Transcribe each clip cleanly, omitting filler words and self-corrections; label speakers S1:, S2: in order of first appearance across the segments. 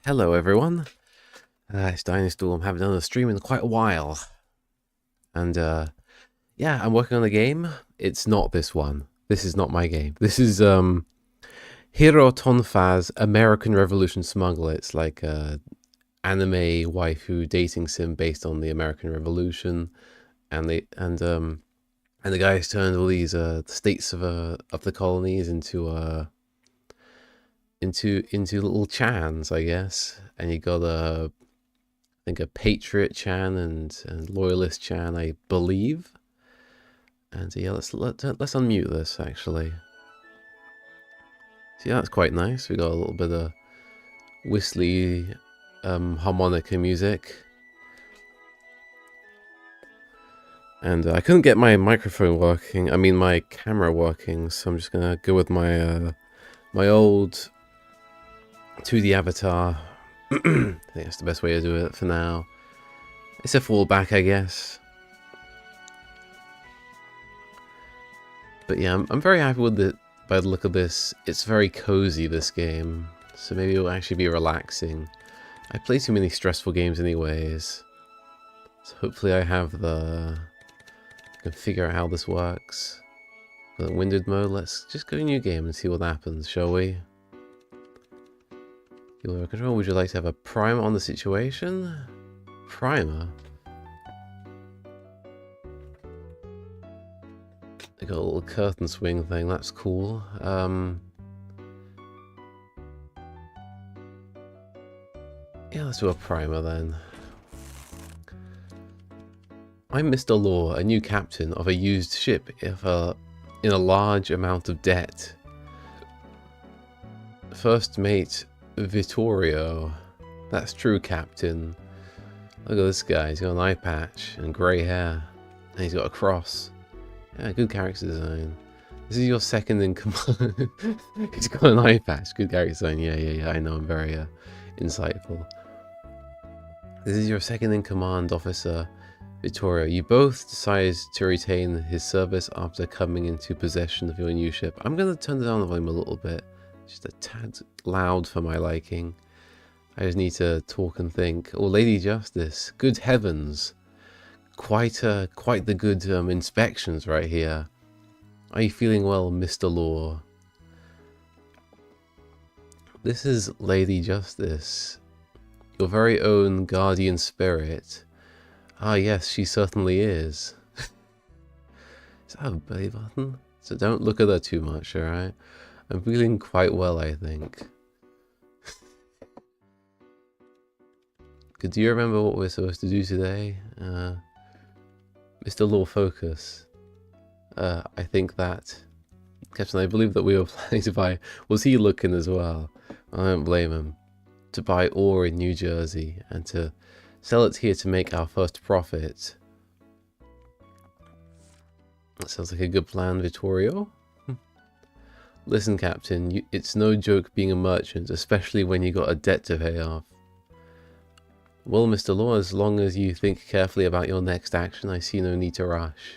S1: Hello everyone, it's DynoStorm. Haven't done a stream in quite a while. And yeah, I'm working on a game. It's not this one. This is not my game. This is Hiro Tonfa's American Revolution Smuggler. It's like a anime waifu dating sim based on the American Revolution. And the guys turned all these states of the colonies into little chans, I guess. And you got I think a patriot chan and loyalist chan, I believe. And yeah, let's unmute this actually. See, that's quite nice. We got a little bit of whistly harmonica music. And I couldn't get my microphone working. I mean my camera working, so I'm just gonna go with my my old 2D avatar. I think that's the best way to do it for now. It's a fallback, I guess. But yeah, I'm very happy with it by the look of this. It's very cozy, this game. So maybe it'll actually be relaxing. I play too many stressful games anyways. So hopefully I have I can figure out how this works. But in windowed mode, let's just go new game and see what happens, shall we? Your control, would you like to have a primer on the situation? Primer? They got a little curtain swing thing, that's cool. Yeah, let's do a primer then. I'm Mr. Law, a new captain of a used ship in a large amount of debt. First mate Vittorio. That's true, Captain. Look at this guy, he's got an eye patch and grey hair. And he's got a cross. Yeah, good character design. This is your second in command. He's got an eye patch. Good character design. Yeah. I know, I'm very insightful. This is your second in command, Officer Vittorio. You both decided to retain his service after coming into possession of your new ship. I'm going to turn down the volume a little bit. Just a tad loud for my liking. I just need to talk and think. Oh, Lady Justice. Good heavens. Quite the good inspections right here. Are you feeling well, Mr. Law? This is Lady Justice. Your very own guardian spirit. Ah yes, she certainly is. Is that a belly button? So don't look at her too much, alright? I'm feeling quite well, I think. Do you remember what we're supposed to do today? Mr. Law, focus. I think that... Captain, I believe that we were planning to buy... Was he looking as well? I don't blame him. To buy ore in New Jersey and to sell it here to make our first profit. That sounds like a good plan, Vittorio. Listen, Captain, it's no joke being a merchant, especially when you got a debt to pay off. Well, Mr. Law, as long as you think carefully about your next action, I see no need to rush.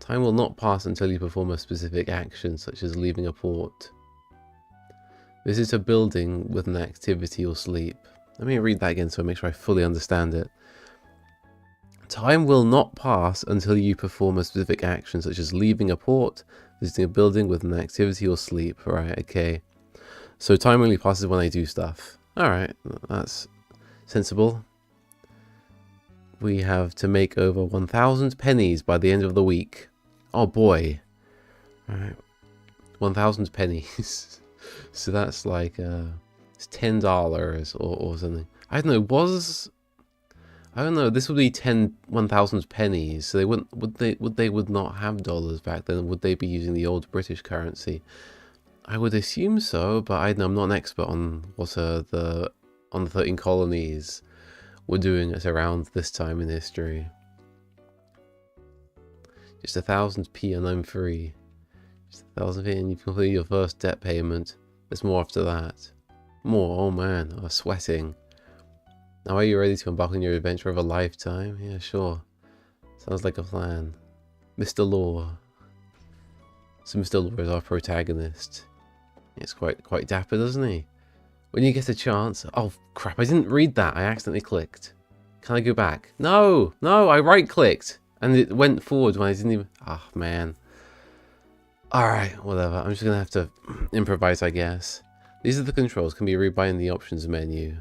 S1: Time will not pass until you perform a specific action, such as leaving a port. Visit a building with an activity or sleep. Let me read that again so I make sure I fully understand it. Time will not pass until you perform a specific action, such as leaving a port, visiting a building with an activity or sleep. Right, okay. So time only passes when I do stuff. Alright, that's sensible. We have to make over 1,000 pennies by the end of the week. Oh boy. Alright. 1,000 pennies. So that's like it's $10 or something. I don't know, I don't know, this would be 1,000 pennies, so they would not have dollars back then. Would they be using the old British currency? I would assume so, but I don't know, I'm not an expert on what the 13 colonies were doing at around this time in history. Just 1,000p and I'm free. Just 1,000p and you've completed your first debt payment. There's more after that. More, oh man, I'm sweating. Now are you ready to embark on your adventure of a lifetime? Yeah, sure. Sounds like a plan. Mr. Law. So Mr. Law is our protagonist. It's quite dapper, doesn't he? When you get a chance... Oh, crap, I didn't read that. I accidentally clicked. Can I go back? No! No, I right-clicked. And it went forward when I didn't even... Oh, man. Alright, whatever. I'm just going to have to improvise, I guess. These are the controls. Can be read by in the options menu.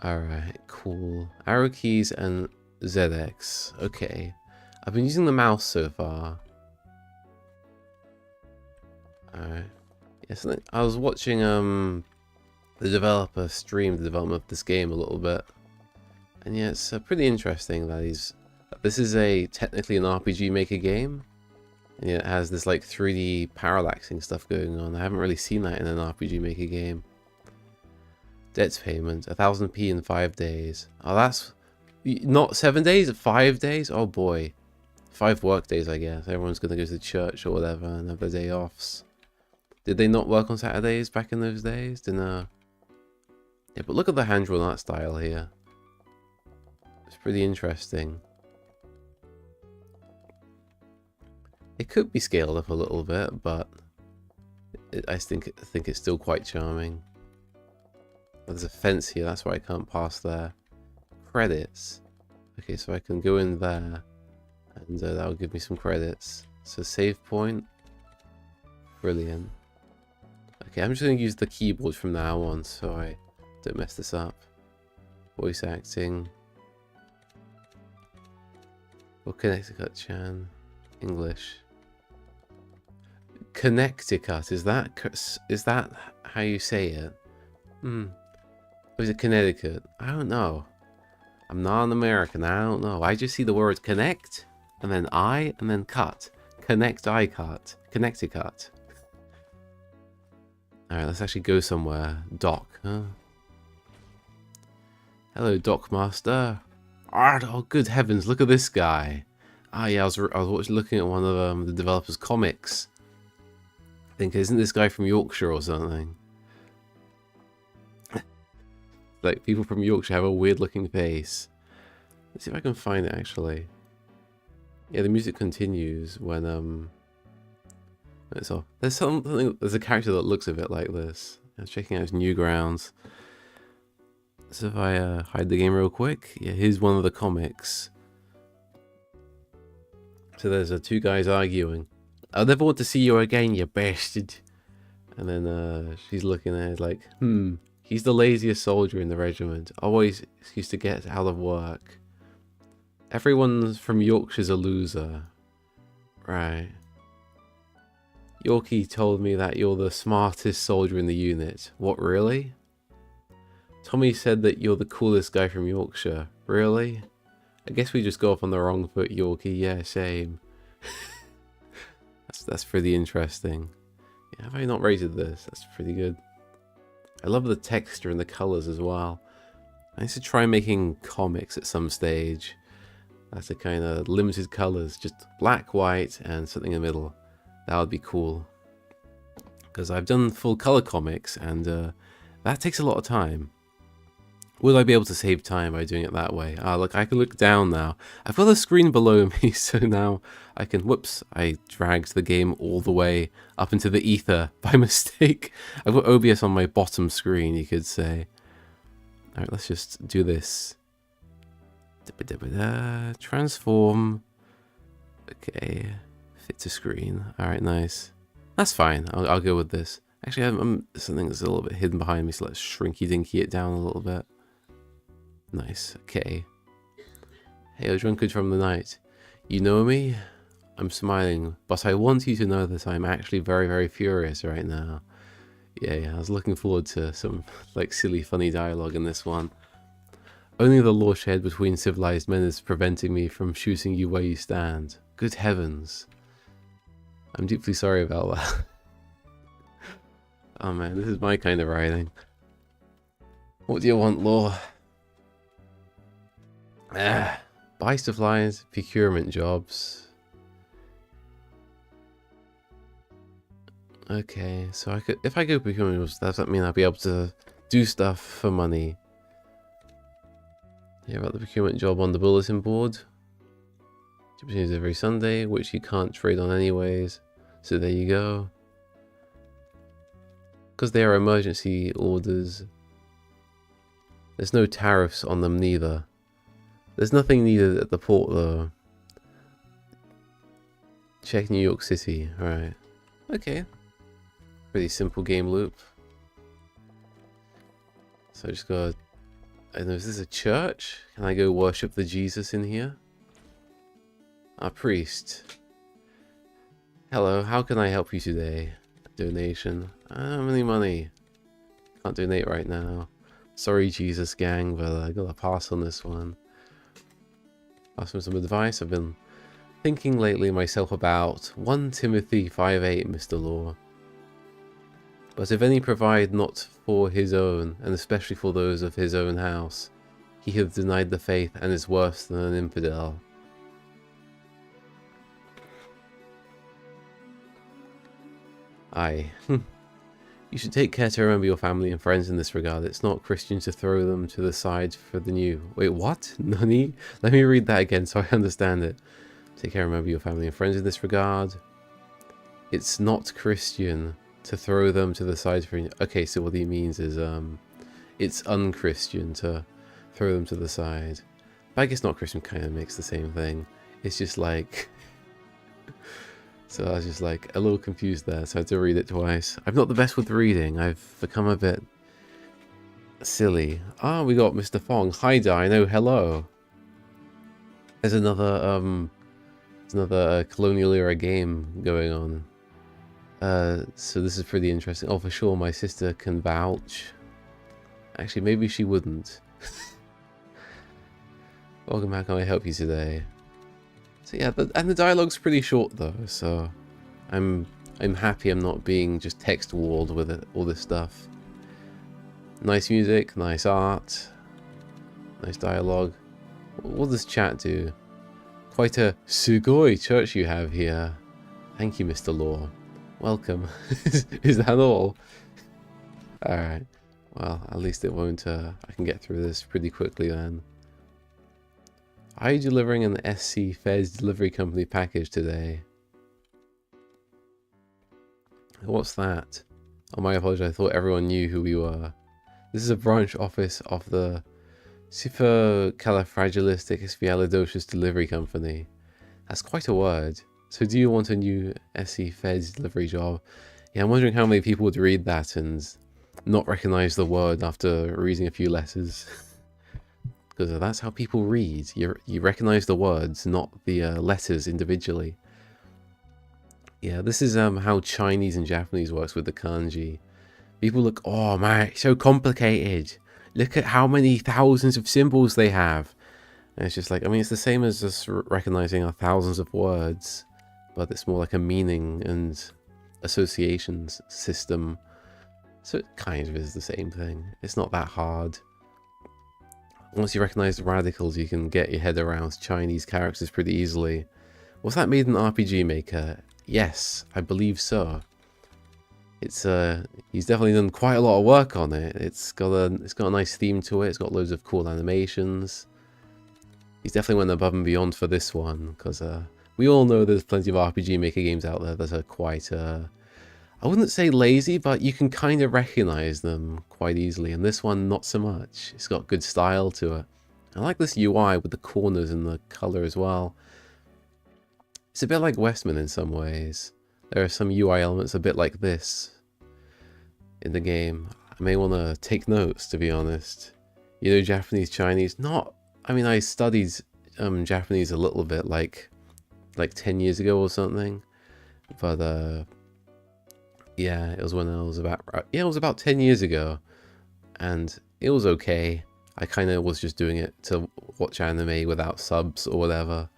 S1: Alright, cool. Arrow keys and ZX. Okay. I've been using the mouse so far. Alright. Yes, I was watching the developer stream the development of this game a little bit. And yeah, it's pretty interesting that this is technically an RPG Maker game. And yeah, it has this like 3D parallaxing stuff going on. I haven't really seen that in an RPG Maker game. Debts payment, 1000p in 5 days. Oh, that's not 7 days, 5 days? Oh boy. 5 work days, I guess. Everyone's gonna go to church or whatever and have their day offs. Did they not work on Saturdays back in those days? Didn't know. Yeah, but look at the hand-drawn art style here. It's pretty interesting. It could be scaled up a little bit, but I think it's still quite charming. There's a fence here, that's why I can't pass there. Credits. Okay, so I can go in there, and that'll give me some credits. So save point. Brilliant. Okay, I'm just going to use the keyboard from now on, so I don't mess this up. Voice acting. Or Connecticut Chan. English. Connecticut, is that how you say it? Or is it Connecticut? I don't know. I'm not an American, I don't know. I just see the word connect, and then I, and then cut. Connect, I cut. Connecticut. Alright, let's actually go somewhere. Dock, huh? Hello, Dockmaster. Oh, good heavens, look at this guy. Ah, yeah, I was looking at one of the developer's comics. I think, isn't this guy from Yorkshire or something? Like, people from Yorkshire have a weird looking face. Let's see if I can find it, actually. Yeah, the music continues when, it's off. There's a character that looks a bit like this. I was checking out his Newgrounds. So if I hide the game real quick, yeah, here's one of the comics. So there's two guys arguing. I'll never want to see you again, you bastard. And then she's looking at it like, he's the laziest soldier in the regiment. Always used to get out of work. Everyone from Yorkshire's a loser. Right. Yorkie told me that you're the smartest soldier in the unit. What, really? Tommy said that you're the coolest guy from Yorkshire. Really? I guess we just go off on the wrong foot, Yorkie. Yeah, shame. That's pretty interesting. Yeah, have I not rated this? That's pretty good. I love the texture and the colours as well. I need to try making comics at some stage. That's a kind of limited colours, just black, white, and something in the middle. That would be cool. Because I've done full colour comics, and that takes a lot of time. Would I be able to save time by doing it that way? Ah, look, I can look down now. I've got a screen below me, so now I can... Whoops, I dragged the game all the way up into the ether by mistake. I've got OBS on my bottom screen, you could say. Alright, let's just do this. Transform. Okay, fit to screen. Alright, nice. That's fine, I'll go with this. Actually, I'm something that's a little bit hidden behind me, so let's shrinky-dinky it down a little bit. Nice, okay. Hey, a drunkard from the night. You know me? I'm smiling, but I want you to know that I'm actually very, very furious right now. Yeah, I was looking forward to some, like, silly, funny dialogue in this one. Only the law shared between civilized men is preventing me from shooting you where you stand. Good heavens. I'm deeply sorry about that. Oh man, this is my kind of writing. What do you want, law? Buy supplies, procurement jobs. Okay, so if I go procurement jobs, does that mean I'll be able to do stuff for money? Yeah, about the procurement job on the bulletin board. Opportunities every Sunday, which you can't trade on anyways. So there you go. because they are emergency orders, there's no tariffs on them neither. There's nothing needed at the port though. Check New York City, right. Okay. Pretty simple game loop. So I just gotta... I don't know, is this a church? Can I go worship the Jesus in here? A priest. Hello, how can I help you today? Donation. I don't have any money. Can't donate right now. Sorry, Jesus gang, but I gotta pass on this one. Ask for some advice. I've been thinking lately myself about 1 Timothy 5:8, Mr. Law. But if any provide not for his own, and especially for those of his own house, he hath denied the faith and is worse than an infidel. Aye. You should take care to remember your family and friends in this regard. It's not Christian to throw them to the side for the new... Wait, what? Nani? Let me read that again so I understand it. Take care and remember your family and friends in this regard. It's not Christian to throw them to the side for... Okay, so what he means is it's unchristian to throw them to the side. But I guess not Christian kind of makes the same thing. It's just like... So I was just like a little confused there, so I had to read it twice. I'm not the best with reading. I've become a bit silly. Ah, we got Mr. Fong. Hi, Dino. Hello. There's another colonial era game going on. So this is pretty interesting. Oh, for sure, my sister can vouch. Actually, maybe she wouldn't. Welcome, how can I help you today? So yeah, and the dialogue's pretty short though, so I'm happy I'm not being just text walled with it, all this stuff. Nice music, nice art, nice dialogue. What does chat do? Quite a sugoi church you have here. Thank you, Mr. Law. Welcome. Is that all? Alright. Well, at least it won't, I can get through this pretty quickly then. Are you delivering an SC Feds delivery company package today? What's that? Oh, my apologies, I thought everyone knew who we were. This is a branch office of the Supercalifragilisticexpialidocious delivery company. That's quite a word. So do you want a new SC Feds delivery job? Yeah, I'm wondering how many people would read that and not recognize the word after reading a few letters. Because that's how people read. You recognize the words, not the letters individually. Yeah, this is how Chinese and Japanese works with the kanji. People look, oh man, it's so complicated. Look at how many thousands of symbols they have. And it's just like, I mean, it's the same as just recognizing our thousands of words, but it's more like a meaning and associations system. So it kind of is the same thing. It's not that hard. Once you recognize the radicals, you can get your head around Chinese characters pretty easily. Was that made in RPG Maker? Yes, I believe so. It's he's definitely done quite a lot of work on it. It's got a nice theme to it. It's got loads of cool animations. He's definitely went above and beyond for this one, because we all know there's plenty of RPG Maker games out there that are quite I wouldn't say lazy, but you can kind of recognize them quite easily, and this one not so much. It's got good style to it. I like this UI with the corners and the color as well. It's a bit like Westman in some ways. There are some UI elements a bit like this in the game. I may want to take notes, to be honest. You know, Japanese, Chinese, not... I mean, I studied Japanese a little bit, like 10 years ago or something, but yeah, it was when I was about... Yeah, it was about 10 years ago, and it was okay. I kind of was just doing it to watch anime without subs or whatever,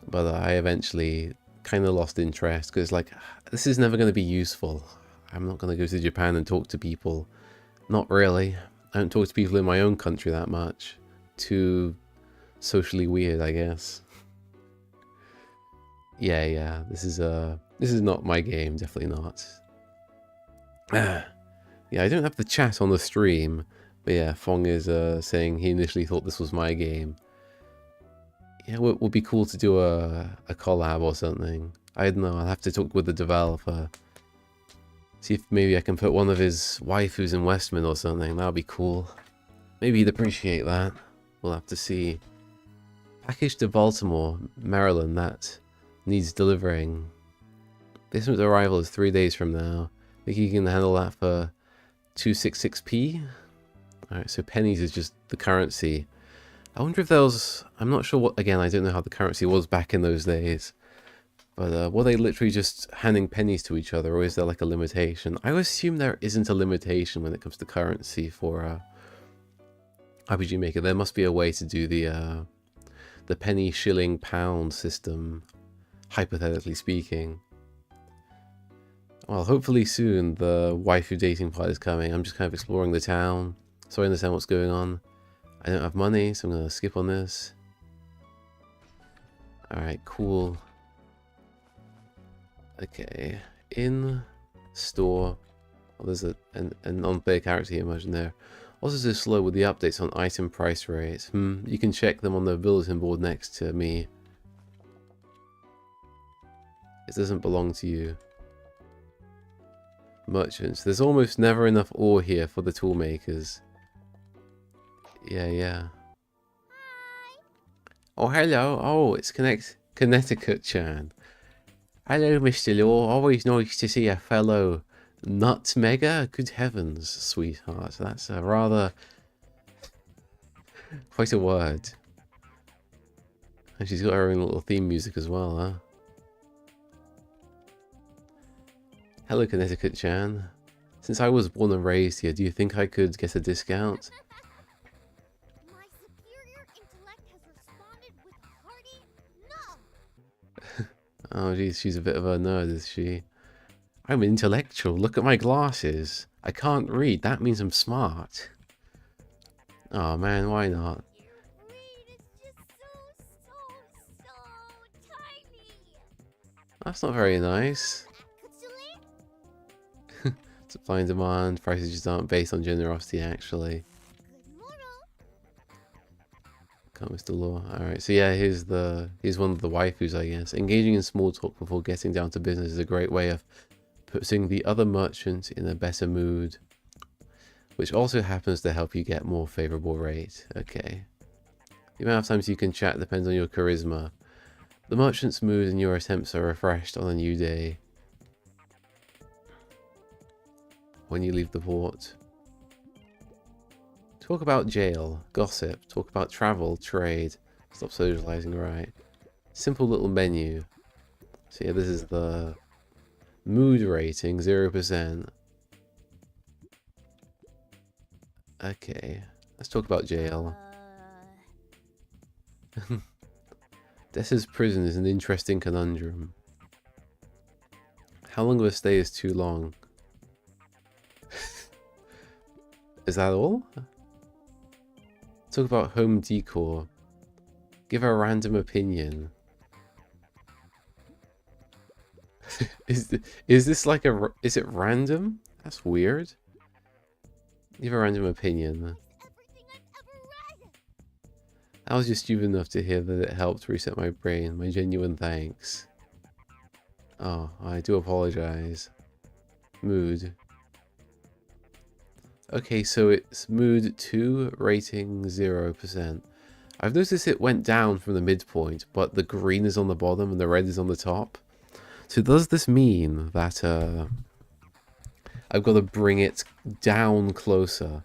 S1: but I eventually kind of lost interest, because like, this is never going to be useful. I'm not going to go to Japan and talk to people. Not really. I don't talk to people in my own country that much. Too socially weird, I guess. Yeah, this is not my game, definitely not. Yeah, I don't have the chat on the stream, but yeah, Fong is saying he initially thought this was my game. Yeah, it would be cool to do a collab or something. I don't know, I'll have to talk with the developer. See if maybe I can put one of his waifus in Westman or something. That would be cool. Maybe he'd appreciate that. We'll have to see. Package to Baltimore, Maryland. That needs delivering. Basement arrival is 3 days from now. Think you can handle that for 266p? Alright, so pennies is just the currency. I wonder if there was... I'm not sure what... Again, I don't know how the currency was back in those days. But were they literally just handing pennies to each other, or is there like a limitation? I would assume there isn't a limitation when it comes to currency for RPG Maker. There must be a way to do the penny, shilling, pound system, hypothetically speaking. Well, hopefully soon the waifu dating part is coming. I'm just kind of exploring the town, so I understand what's going on. I don't have money, so I'm going to skip on this. Alright, cool. Okay, in store. Oh, there's a non-player character here, imagine there. Also so slow with the updates on item price rates. You can check them on the bulletin board next to me. It doesn't belong to you. Merchants. There's almost never enough ore here for the tool makers. Yeah. Oh, hello. Oh, it's Connecticut-chan. Hello, Mr. Law. Always nice to see a fellow nutmegger. Good heavens, sweetheart. That's a rather... quite a word. And she's got her own little theme music as well, huh? Hello, Connecticut-chan. Since I was born and raised here, do you think I could get a discount?
S2: My superior intellect has responded with a hearty no.
S1: Oh, geez, she's a bit of a nerd, is she? I'm intellectual. Look at my glasses. I can't read. That means I'm smart. Oh, man, why not?
S2: Read, it's just so tiny.
S1: That's not very nice. Supply and demand. Prices just aren't based on generosity, actually. Can't Mr. Law. Alright, so yeah, here's one of the waifus, I guess. Engaging in small talk before getting down to business is a great way of putting the other merchant in a better mood, which also happens to help you get more favorable rate. Okay. The amount of times you can chat depends on your charisma. The merchant's mood and your attempts are refreshed on a new day. When you leave the port. Talk about jail, gossip, talk about travel, trade, stop socializing, right. Simple little menu. So yeah, this is the mood rating, 0%. Okay, let's talk about jail. Dessa's prison is an interesting conundrum. How long of a stay is too long? Is that all? Talk about home decor. Give a random opinion. Is this like a... Is it random? That's weird. Give a random opinion. I was just stupid enough to hear that it helped reset my brain. My genuine thanks. Oh, I do apologize. Mood. Okay, so it's mood 2, rating 0%. I've noticed it went down from the midpoint, but the green is on the bottom and the red is on the top. So does this mean that I've got to bring it down closer?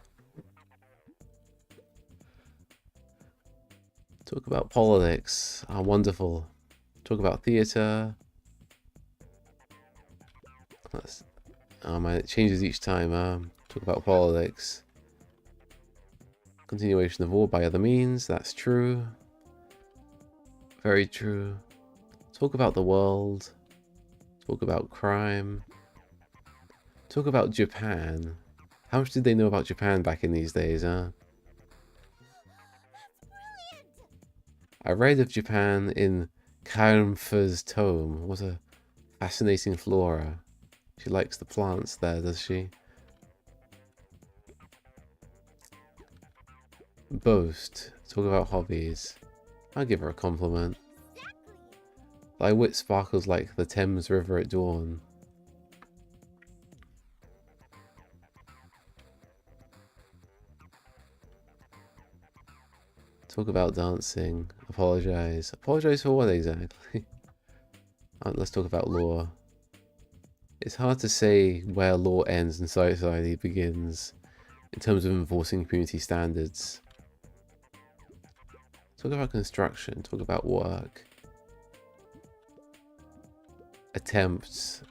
S1: Talk about politics. Ah, wonderful. Talk about theatre. Oh man, it changes each time. Talk about politics. Continuation of war by other means. That's true. Very true. Talk about the world. Talk about crime. Talk about Japan. How much did they know about Japan back in these days, huh? I read of Japan in Kampfer's tome. What a fascinating flora. She likes the plants there, does she? Boast. Talk about hobbies. I'll give her a compliment. Thy wit sparkles like the Thames River at dawn. Talk about dancing. Apologize. Apologize for what exactly? Let's talk about lore. It's hard to say where lore ends and society begins in terms of enforcing community standards. Talk about construction. Talk about work. Attempts.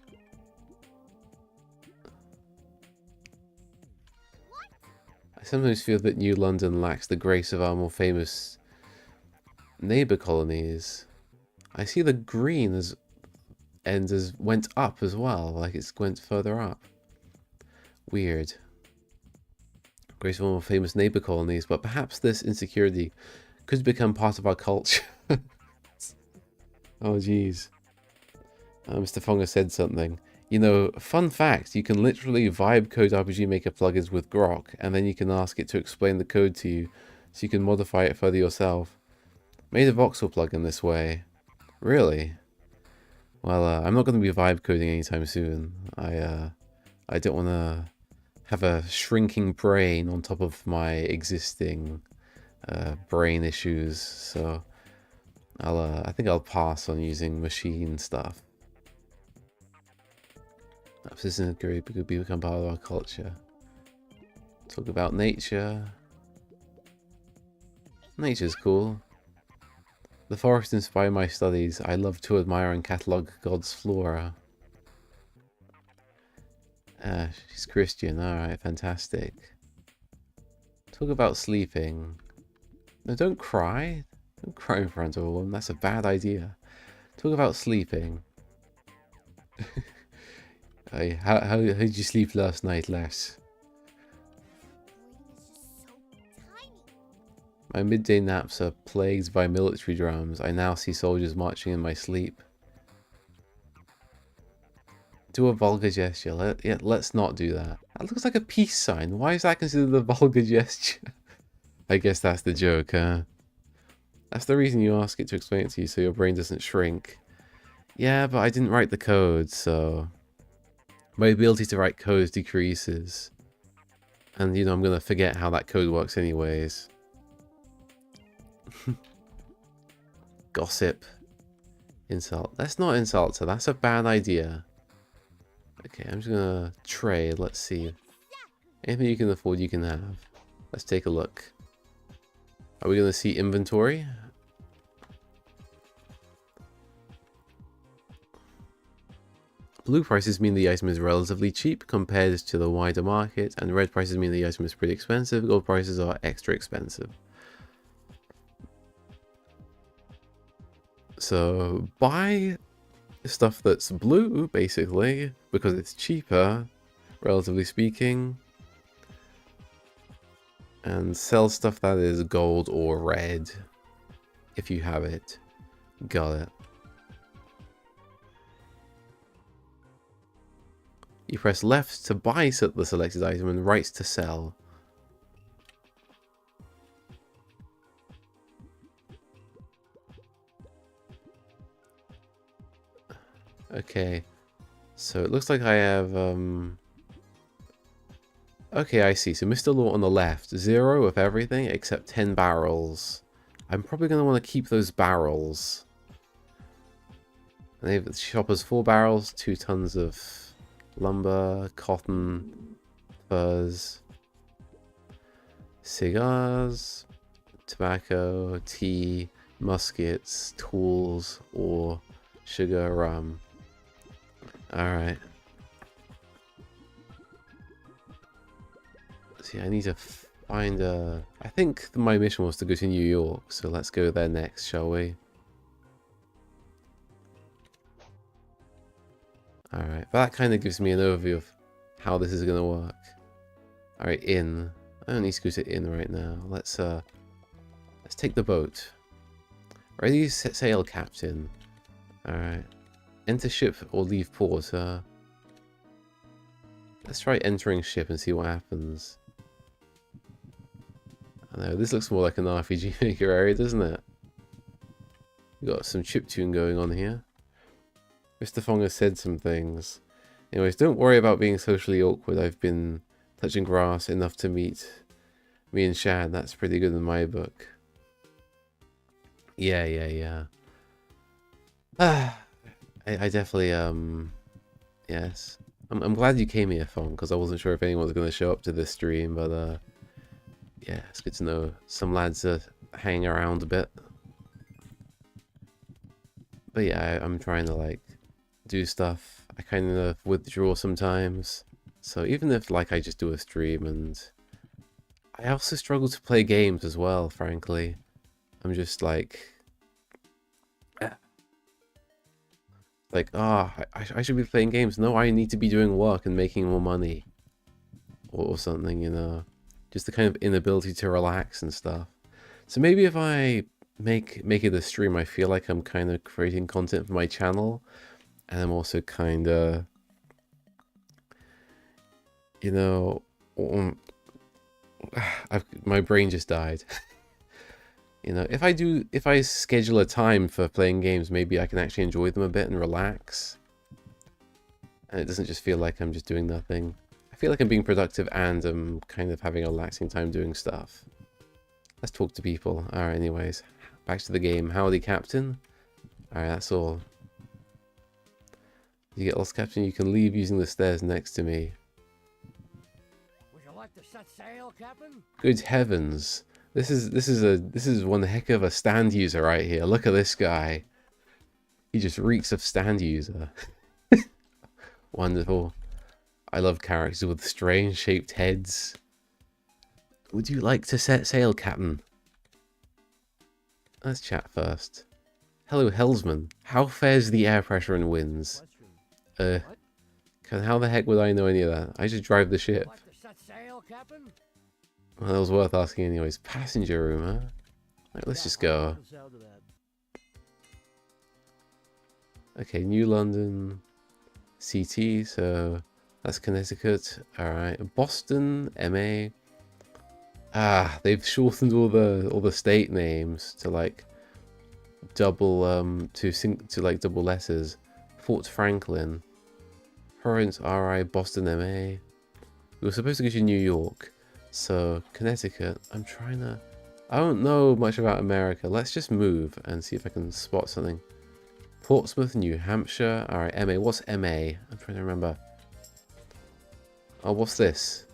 S1: I sometimes feel that New London lacks the grace of our more famous neighbour colonies. I see the green as ends as went up as well, like it's went further up. Weird. Grace of our more famous neighbour colonies, but perhaps this insecurity could become part of our culture. Oh jeez. Mr. Fonga said something. You know, fun fact, you can literally vibe code RPG Maker plugins with Grok, and then you can ask it to explain the code to you, so you can modify it further yourself. Made a voxel plugin this way. Really? Well, I'm not going to be vibe coding anytime soon. I don't want to have a shrinking brain on top of my existing brain issues, so I think I'll pass on using machine stuff. Perhaps this isn't great, but could become part of our culture. Talk about nature. Nature's cool. The forest inspired my studies. I love to admire and catalogue God's flora. She's Christian. Alright, fantastic. Talk about sleeping. No, don't cry. Don't cry in front of a woman. That's a bad idea. Talk about sleeping. How did you sleep last night, lass? My midday naps are plagued by military drums. I now see soldiers marching in my sleep. Do a vulgar gesture. Let's not do that. That looks like a peace sign. Why is that considered a vulgar gesture? I guess that's the joke, huh? That's the reason you ask it to explain it to you, so your brain doesn't shrink. Yeah, but I didn't write the code, so my ability to write code decreases. And, you know, I'm going to forget how that code works anyways. Gossip. Insult. Let's not insult her. That's a bad idea. Okay, I'm just going to trade. Let's see. Anything you can afford, you can have. Let's take a look. Are we going to see inventory? Blue prices mean the item is relatively cheap compared to the wider market, and red prices mean the item is pretty expensive. Gold prices are extra expensive. So buy stuff that's blue, basically, because it's cheaper, relatively speaking. And sell stuff that is gold or red, if you have it. Got it. You press left to buy the selected item and right to sell. Okay, so it looks like I have, okay, I see. So Mr. Law on the left, 0 of everything except 10 barrels. I'm probably going to want to keep those barrels. And the shop has 4 barrels, 2 tons of lumber, cotton, furs, cigars, tobacco, tea, muskets, tools, ore, sugar, rum. Alright. See, I need to find a... I think my mission was to go to New York, so let's go there next, shall we? Alright, but that kind of gives me an overview of how this is going to work. Alright, inn. I don't need to go to inn right now. Let's take the boat. Ready to set sail, Captain. Alright. Enter ship or leave port. Let's try entering ship and see what happens. I know, this looks more like an RPG Maker area, doesn't it? We've got some chiptune going on here. Mr. Fong has said some things. Anyways, don't worry about being socially awkward. I've been touching grass enough to meet me and Shad. That's pretty good in my book. Yeah. I definitely, yes. I'm glad you came here, Fong, because I wasn't sure if anyone was going to show up to this stream, but, yeah, it's good to know some lads are hanging around a bit. But yeah, I'm trying to, like, do stuff. I kind of withdraw sometimes. So even if, like, I just do a stream, and I also struggle to play games as well, frankly. I'm just like, I should be playing games. No, I need to be doing work and making more money. Or something, you know. Just the kind of inability to relax and stuff. So maybe if I make it a stream, I feel like I'm kind of creating content for my channel. And I'm also kind of, you know, my brain just died. You know, if I schedule a time for playing games, maybe I can actually enjoy them a bit and relax. And it doesn't just feel like I'm just doing nothing. I feel like I'm being productive and I'm kind of having a relaxing time doing stuff. Let's talk to people. Alright, anyways. Back to the game. Howdy, Captain. Alright, that's all. You get lost, Captain, you can leave using the stairs next to me.
S3: Would you like to set sail, Captain?
S1: Good heavens. This is one heck of a stand user right here. Look at this guy. He just reeks of stand user. Wonderful. I love characters with strange shaped heads. Would you like to set sail, Captain? Let's chat first. Hello, Hellsman. How fares the air pressure and winds? How the heck would I know any of that? I just drive the ship.
S3: Like to set sail, Captain?
S1: Well, that was worth asking anyways. Passenger room, huh? Right, let's just go. Okay, New London, CT, so that's Connecticut. Alright, Boston, MA. Ah, they've shortened all the state names to like double to double letters. Fort Franklin, Province RI, Boston, MA. We were supposed to go to New York, so Connecticut. I don't know much about America. Let's just move and see if I can spot something. Portsmouth, New Hampshire. Alright, MA. What's MA? I'm trying to remember. Oh, what's this?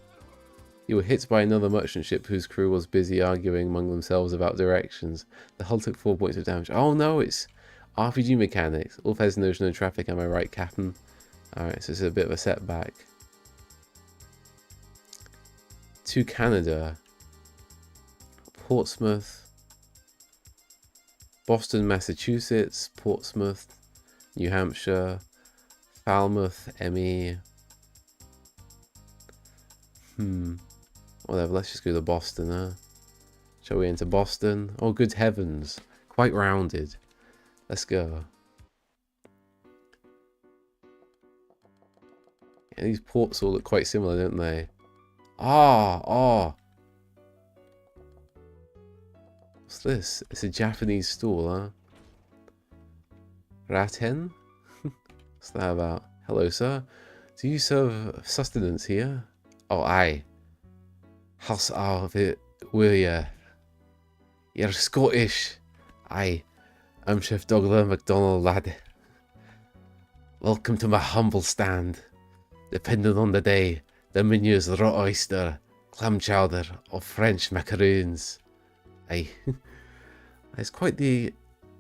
S1: You were hit by another merchant ship whose crew was busy arguing among themselves about directions. The hull took 4 points of damage. Oh no, it's RPG mechanics. All fares in the ocean and traffic, am I right, Captain? Alright, so it's a bit of a setback. To Canada. Portsmouth. Boston, Massachusetts. Portsmouth. New Hampshire. Falmouth, ME. Whatever, let's just go to Boston, huh? Shall we enter Boston? Oh, good heavens. Quite rounded. Let's go. Yeah, these ports all look quite similar, don't they? Ah. What's this? It's a Japanese stall, huh? Raten? What's that about? Hello, sir. Do you serve sustenance here? Oh, aye. How's it with you? You're Scottish. Aye. I'm Chef Douglas MacDonald, lad. Welcome to my humble stand. Depending on the day, the menu is raw oyster, clam chowder, or French macaroons. Aye. It's quite the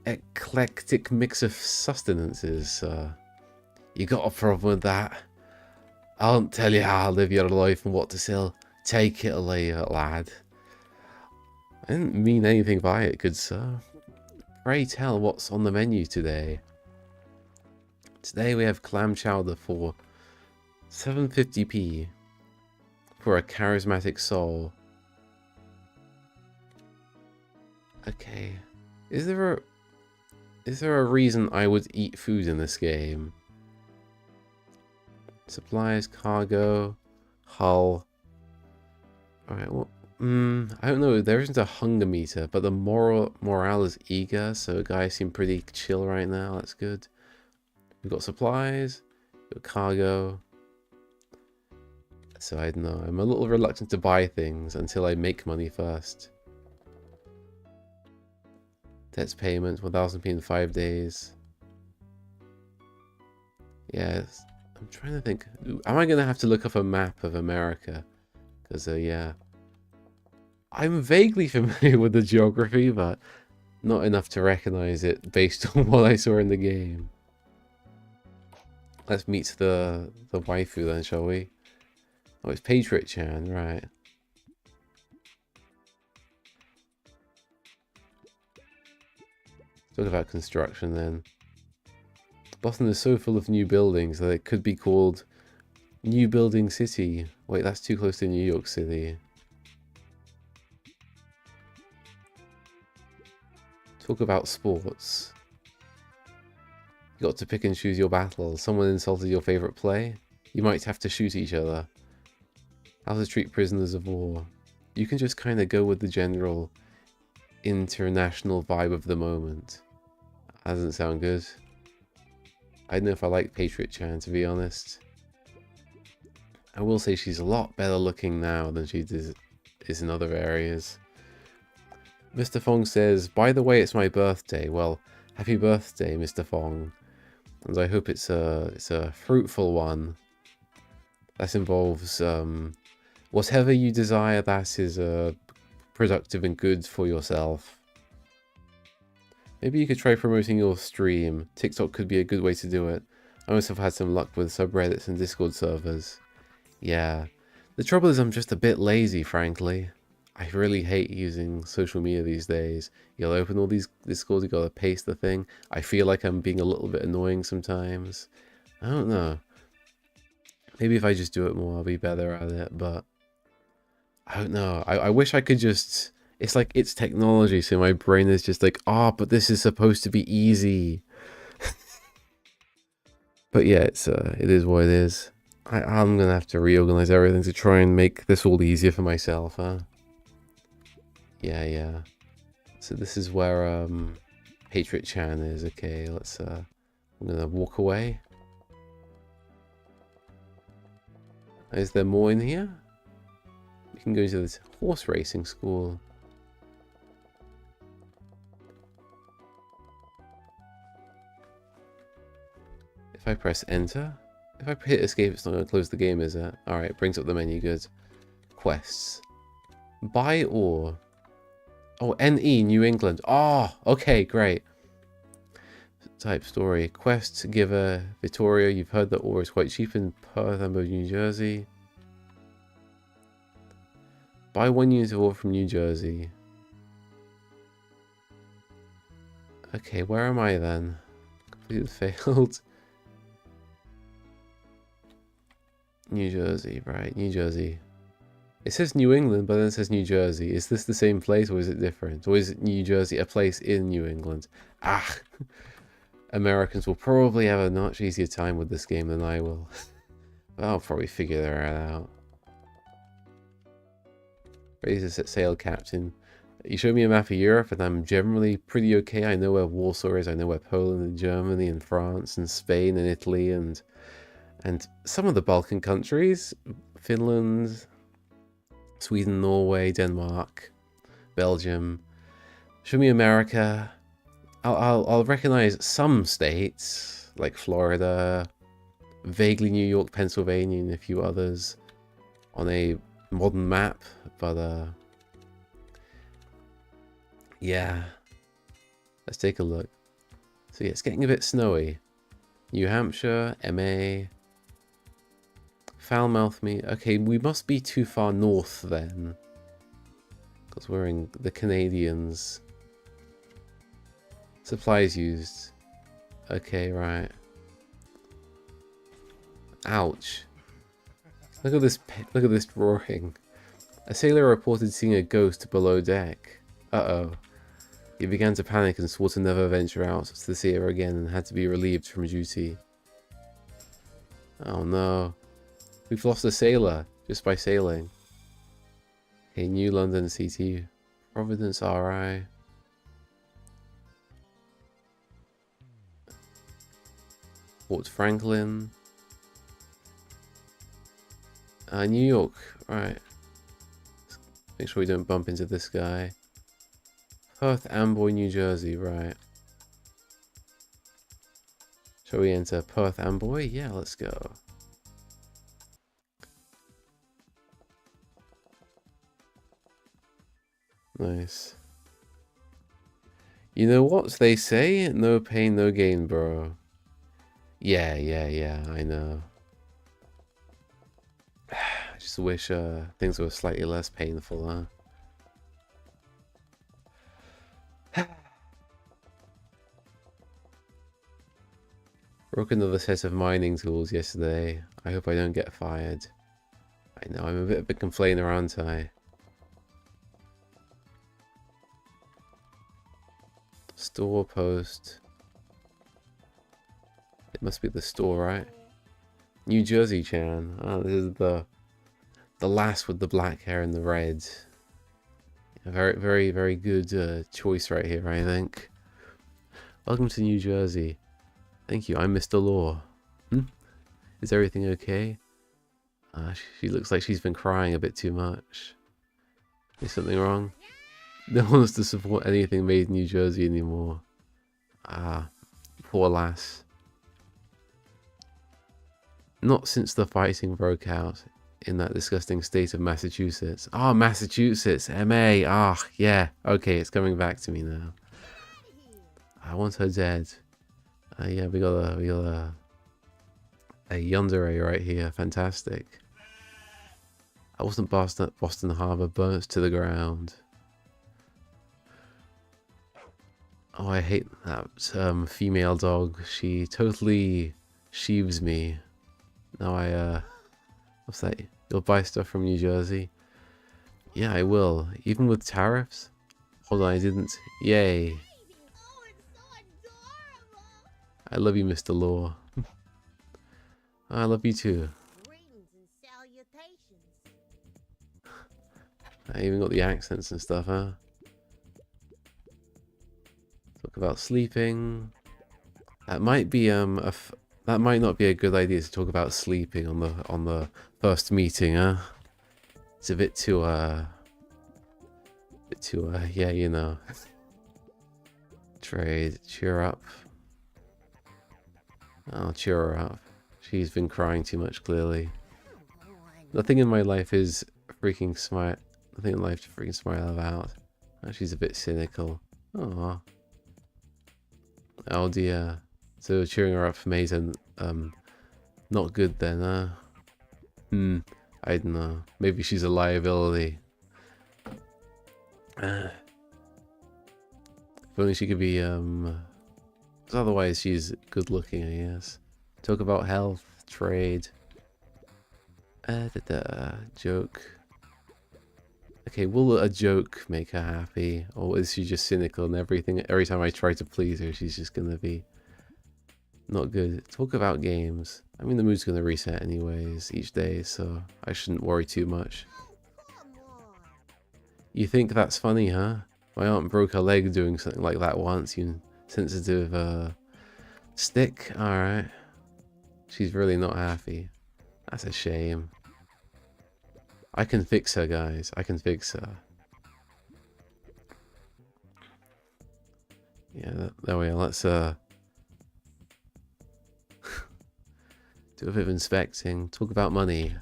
S1: eclectic mix of sustenances. You got a problem with that? I won't tell you how to live your life and what to sell. Take it or leave it, lad. I didn't mean anything by it, good sir. Pray tell what's on the menu today. Today we have clam chowder for 750p for a charismatic soul. Okay. Is there a reason I would eat food in this game? Supplies, cargo, hull. Alright, well, I don't know. There isn't a hunger meter, but the morale is eager, so guys seem pretty chill right now. That's good. We've got supplies, we've got cargo. So I don't know. I'm a little reluctant to buy things until I make money first. Debts payment, 1000p in 5 days. Yes. I'm trying to think. Am I going to have to look up a map of America? Because, yeah. I'm vaguely familiar with the geography, but not enough to recognize it based on what I saw in the game. Let's meet the waifu then, shall we? Oh, it's Patriot-chan, right. Talk about construction then. Boston is so full of new buildings that it could be called New Building City. Wait, that's too close to New York City. Talk about sports. You got to pick and choose your battles. Someone insulted your favorite play? You might have to shoot each other. How to treat prisoners of war. You can just kind of go with the general international vibe of the moment. That doesn't sound good. I don't know if I like Patriot-chan, to be honest. I will say she's a lot better looking now than she is in other areas. Mr. Fong says, by the way, it's my birthday. Well, happy birthday, Mr. Fong. And I hope it's a fruitful one. That involves whatever you desire that is productive and good for yourself. Maybe you could try promoting your stream. TikTok could be a good way to do it. I must have had some luck with subreddits and Discord servers. Yeah. The trouble is I'm just a bit lazy, frankly. I really hate using social media these days. You gotta open all these Discords, you gotta paste the thing. I feel like I'm being a little bit annoying sometimes. I don't know. Maybe if I just do it more, I'll be better at it, but I don't know. I wish I could just... It's like, it's technology, so my brain is just like, oh, but this is supposed to be easy. But yeah, it is what it is. I'm gonna have to reorganize everything to try and make this all easier for myself, huh? Yeah. So this is where Patriot-chan is. Okay, let's I'm gonna walk away. Is there more in here? We can go to this horse racing school. If I press enter, if I hit escape, it's not going to close the game, is it? Alright, it brings up the menu, good. Quests. Buy ore. Oh, NE, New England. Oh, okay, great. Type story. Quest giver, Vittorio. You've heard that ore is quite cheap in Perth and New Jersey. Buy 1 unit of ore from New Jersey. Okay, where am I then? Completed failed. New Jersey, right, New Jersey. It says New England, but then it says New Jersey. Is this the same place or is it different? Or is it New Jersey a place in New England? Ah! Americans will probably have a much easier time with this game than I will. But I'll probably figure that out. Ready to set sail, Captain. You showed me a map of Europe and I'm generally pretty okay. I know where Warsaw is. I know where Poland and Germany and France and Spain and Italy and some of the Balkan countries, Finland, Sweden, Norway, Denmark, Belgium. Show me America. I'll recognize some states like Florida, vaguely New York, Pennsylvania, and a few others on a modern map. But yeah, let's take a look. So yeah, it's getting a bit snowy. New Hampshire, MA. Foulmouth me. Okay, we must be too far north then. Because we're in the Canadians. Supplies used. Okay, right. Ouch. Look at this drawing. A sailor reported seeing a ghost below deck. Uh-oh. He began to panic and swore to never venture out to the sea ever again and had to be relieved from duty. Oh no. We've lost a sailor just by sailing. Okay, New London CT. Providence RI. Port Franklin. New York. Right. Make sure we don't bump into this guy. Perth Amboy, New Jersey, right. Shall we enter Perth Amboy? Yeah, let's go. Nice. You know what they say? No pain, no gain, bro. Yeah, I know. I just wish things were slightly less painful, huh? Broke another set of mining tools yesterday. I hope I don't get fired. I know, I'm a bit of a complainer, aren't I? Store post. It must be the store, right? New Jersey Chan. Oh, this is the lass with the black hair and the red. A very good choice right here, I think. Welcome to New Jersey. Thank you, I'm Mr. Law. Is everything okay? She looks like she's been crying a bit too much. Is something wrong? No one wants to support anything made in New Jersey anymore. Ah, poor lass. Not since the fighting broke out in that disgusting state of Massachusetts. Ah, Massachusetts, MA. Ah, yeah. Okay, it's coming back to me now. I want her dead. Yeah, we got a yandere right here. Fantastic. I wasn't Boston Harbor burnt to the ground. Oh, I hate that female dog. She totally sheaves me. Now what's that? You'll buy stuff from New Jersey? Yeah, I will. Even with tariffs? Hold on, I didn't. Yay.
S2: Oh, it's so adorable.
S1: I love you, Mr. Law. I love you too.
S2: Greetings and salutations.
S1: I even got the accents and stuff, huh? Talk about sleeping. That might be that might not be a good idea to talk about sleeping on the first meeting, huh? It's a bit too yeah, you know. Trade, cheer up. I'll cheer her up. She's been crying too much, clearly. Nothing in my life is freaking smart. Nothing in life to freaking smile about. Oh, she's a bit cynical. Aww. Oh dear. So cheering her up for me isn't not good then, huh? I don't know. Maybe she's a liability. If only she could be 'cause otherwise she's good looking, I guess. Talk about health, trade. Joke. Okay, will a joke make her happy? Or is she just cynical and everything? Every time I try to please her, she's just gonna be not good. Talk about games. I mean, the mood's gonna reset anyways each day, so I shouldn't worry too much.
S2: Come on.
S1: You think that's funny, huh? My aunt broke her leg doing something like that once, you sensitive stick. Alright. She's really not happy. That's a shame. I can fix her, guys. I can fix her. Yeah, there we are. Let's do a bit of inspecting. Talk about money.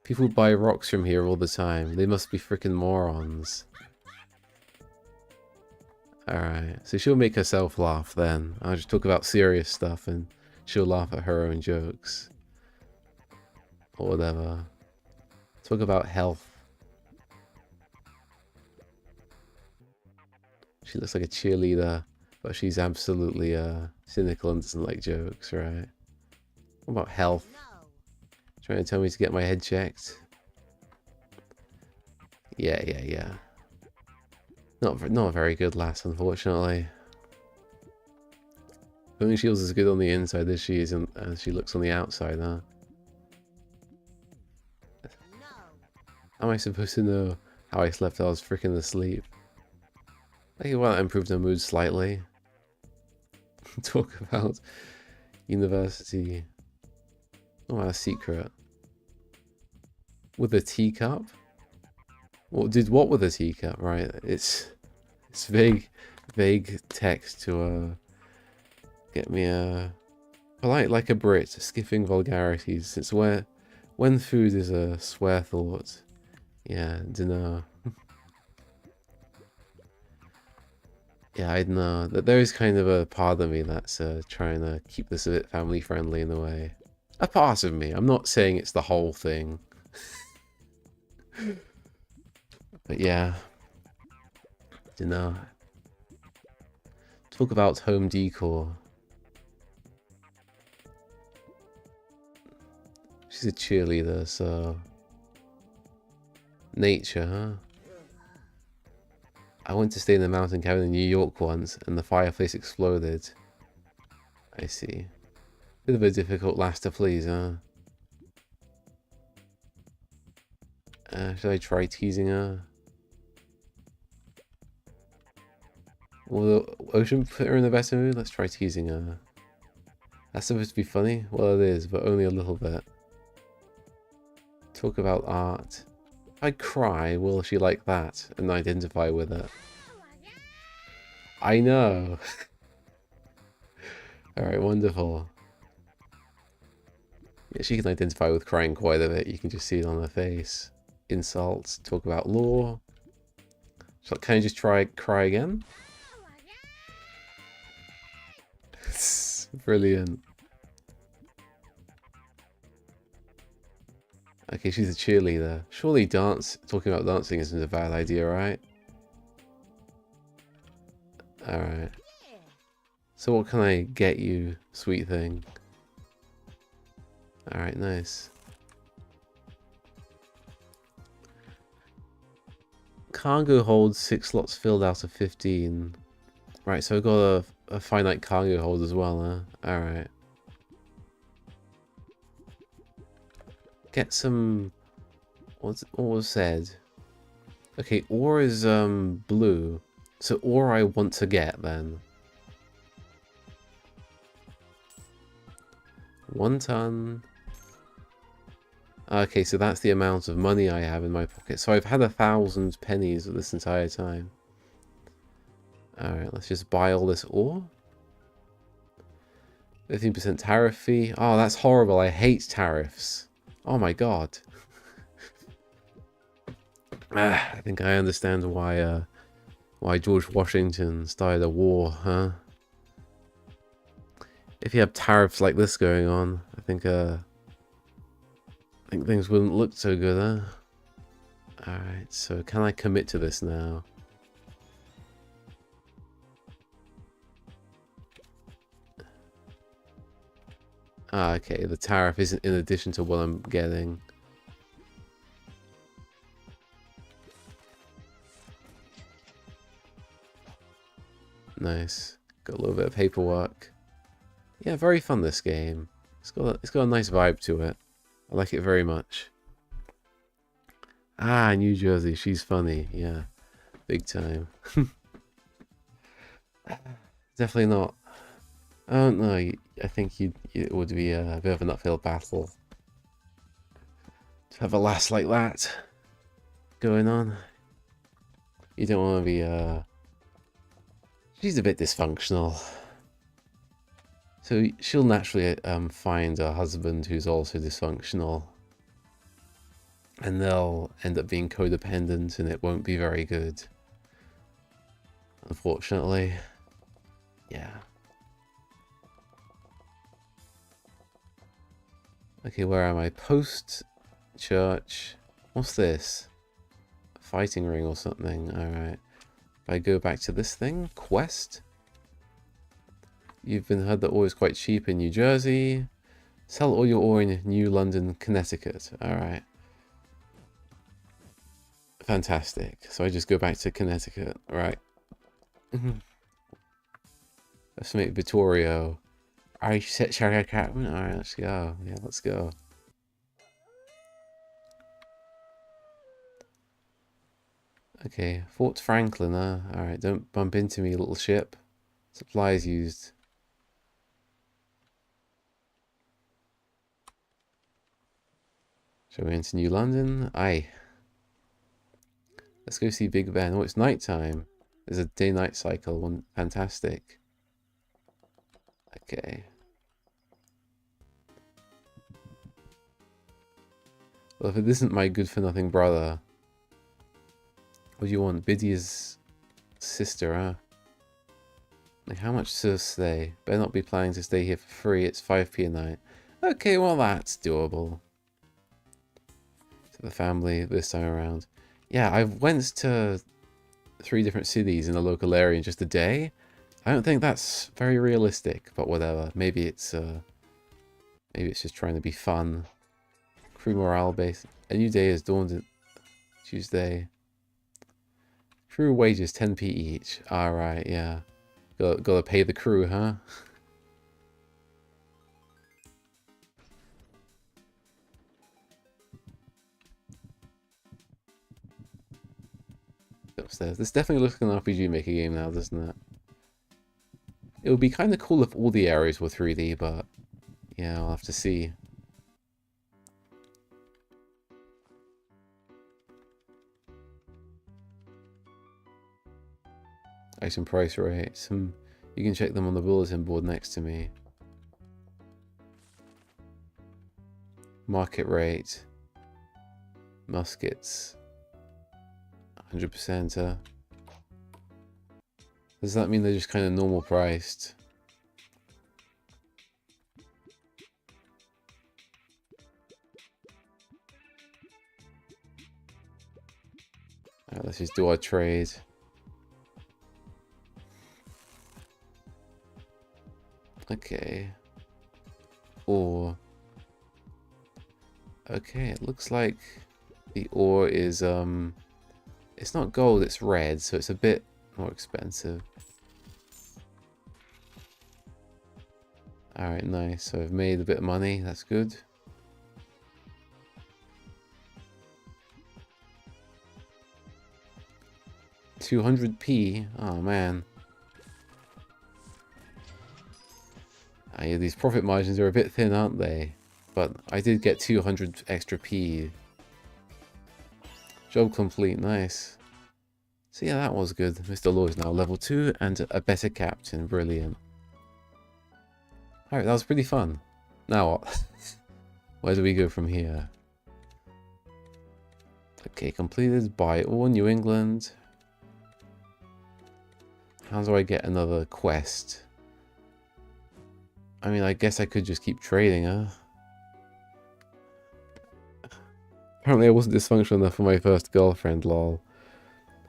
S1: People buy rocks from here all the time. They must be freaking morons. Alright, so she'll make herself laugh then. I'll just talk about serious stuff and she'll laugh at her own jokes. Or whatever. Talk about health. She looks like a cheerleader, but she's absolutely cynical and doesn't like jokes, right? What about health?
S2: No.
S1: Trying to tell me to get my head checked? Yeah. Not a very good lass, unfortunately. I don't think she was as good on the inside as she is as she looks on the outside, huh?
S2: No.
S1: How am I supposed to know how I slept? I was freaking asleep. Okay, well, that improved her mood slightly. Talk about university. Oh, a secret. With a teacup? What did what with a teacup? Right. It's vague text to get me polite like a Brit, skipping vulgarities. It's when food is a swear thought. Yeah, dunno. Yeah, I know that there is kind of a part of me that's trying to keep this a bit family friendly in a way. A part of me. I'm not saying it's the whole thing. But yeah, dunno. Talk about home decor. She's a cheerleader, so nature, huh? I went to stay in a mountain cabin in New York once, and the fireplace exploded. I see. Bit of a difficult lass to please, huh? Should I try teasing her? Will the ocean put her in a better mood? Let's try teasing her. That's supposed to be funny? Well, it is, but only a little bit. Talk about art. If I cry, will she like that and identify with it? I know. Alright, wonderful. Yeah, she can identify with crying quite a bit. You can just see it on her face. Insults. Talk about law. So can I just cry again? Brilliant. Okay, she's a cheerleader. Surely talking about dancing isn't a bad idea, right? Alright. So what can I get you, sweet thing? Alright, nice. Cargo holds 6 slots filled out of 15. Right, so I've got a finite cargo hold as well, huh? Alright. Get some... what was said? Okay, ore is blue. So ore I want to get then. 1 ton. Okay, so that's the amount of money I have in my pocket. So I've had 1,000 pennies this entire time. Alright, let's just buy all this ore. 15% tariff fee. Oh, that's horrible. I hate tariffs. Oh my god. I think I understand why George Washington started a war, huh? If you have tariffs like this going on, I think things wouldn't look so good, huh? Alright, so can I commit to this now? Ah, okay, the tariff isn't in addition to what I'm getting. Nice. Got a little bit of paperwork. Yeah, very fun, this game. It's got a nice vibe to it. I like it very much. Ah, New Jersey, she's funny. Yeah, big time. Definitely not. I don't know. I think it would be a bit of an uphill battle to have a lass like that going on. You don't want to be. She's a bit dysfunctional. So she'll naturally find a husband who's also dysfunctional. And they'll end up being codependent and it won't be very good. Unfortunately. Yeah. Okay, where am I? Post church. What's this? A fighting ring or something. Alright. If I go back to this thing, quest. You've been heard that ore is quite cheap in New Jersey. Sell all your ore in New London, Connecticut. Alright. Fantastic. So I just go back to Connecticut. Right. Let's make Vittorio. Alright, alright, let's go. Yeah, let's go. Okay, Fort Franklin, alright, don't bump into me, little ship. Supplies used. Shall we enter New London? Aye. Let's go see Big Ben. Oh, it's nighttime. There's a day-night cycle. Fantastic. Okay. Well, if it isn't my good-for-nothing brother, what do you want? Biddy's sister, huh? Like, how much to stay? Better not be planning to stay here for free. It's 5p a night. Okay, well, that's doable. To the family this time around. Yeah, I went to 3 different cities in the local area in just a day. I don't think that's very realistic, but whatever. Maybe it's just trying to be fun. Crew morale based. A new day is dawned Tuesday. Crew wages 10p each. Alright, yeah. Gotta pay the crew, huh? Upstairs. This definitely looks like an RPG Maker game now, doesn't it? It would be kind of cool if all the areas were 3D, but yeah, I'll have to see. Item price rates. You can check them on the bulletin board next to me. Market rate. Muskets. 100%. Does that mean they're just kind of normal priced? Alright, let's just do our trade. Okay. Ore. Okay, it looks like the ore is, it's not gold, it's red, so it's a bit more expensive. Alright, nice. So I've made a bit of money, that's good. $200p? Oh man. Yeah, these profit margins are a bit thin, aren't they? But I did get 200 extra p. Job complete, nice. So yeah, that was good. Mr. Law is now level 2 and a better captain, brilliant. Alright, that was pretty fun. Now what? Where do we go from here? Okay, completed by all New England. How do I get another quest? I mean, I guess I could just keep trading, huh? Apparently I wasn't dysfunctional enough for my first girlfriend, lol.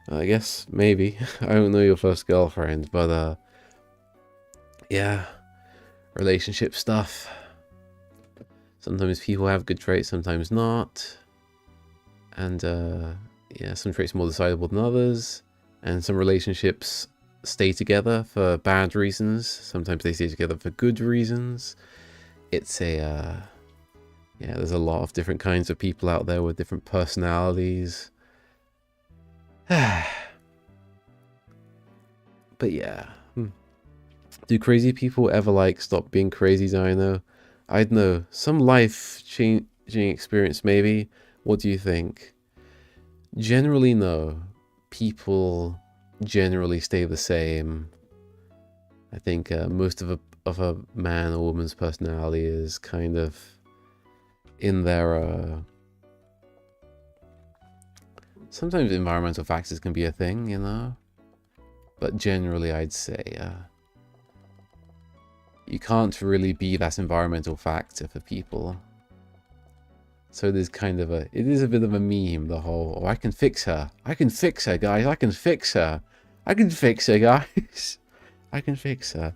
S1: I guess, maybe. I don't know your first girlfriend, but, yeah. Relationship stuff. Sometimes people have good traits, sometimes not. And, yeah, some traits are more decidable than others. And some relationships stay together for bad reasons. Sometimes they stay together for good reasons. It's a, yeah, there's a lot of different kinds of people out there with different personalities. But yeah. Do crazy people ever, like, stop being crazy, Dino? I don't know. Some life-changing experience, maybe? What do you think? Generally, no. People generally stay the same. I think most of a man or woman's personality is kind of in their sometimes environmental factors can be a thing, you know, but generally I'd say you can't really be that environmental factor for people. So there's kind of it is a bit of a meme, the whole, oh, I can fix her, guys, I can fix her, guys, I can fix her.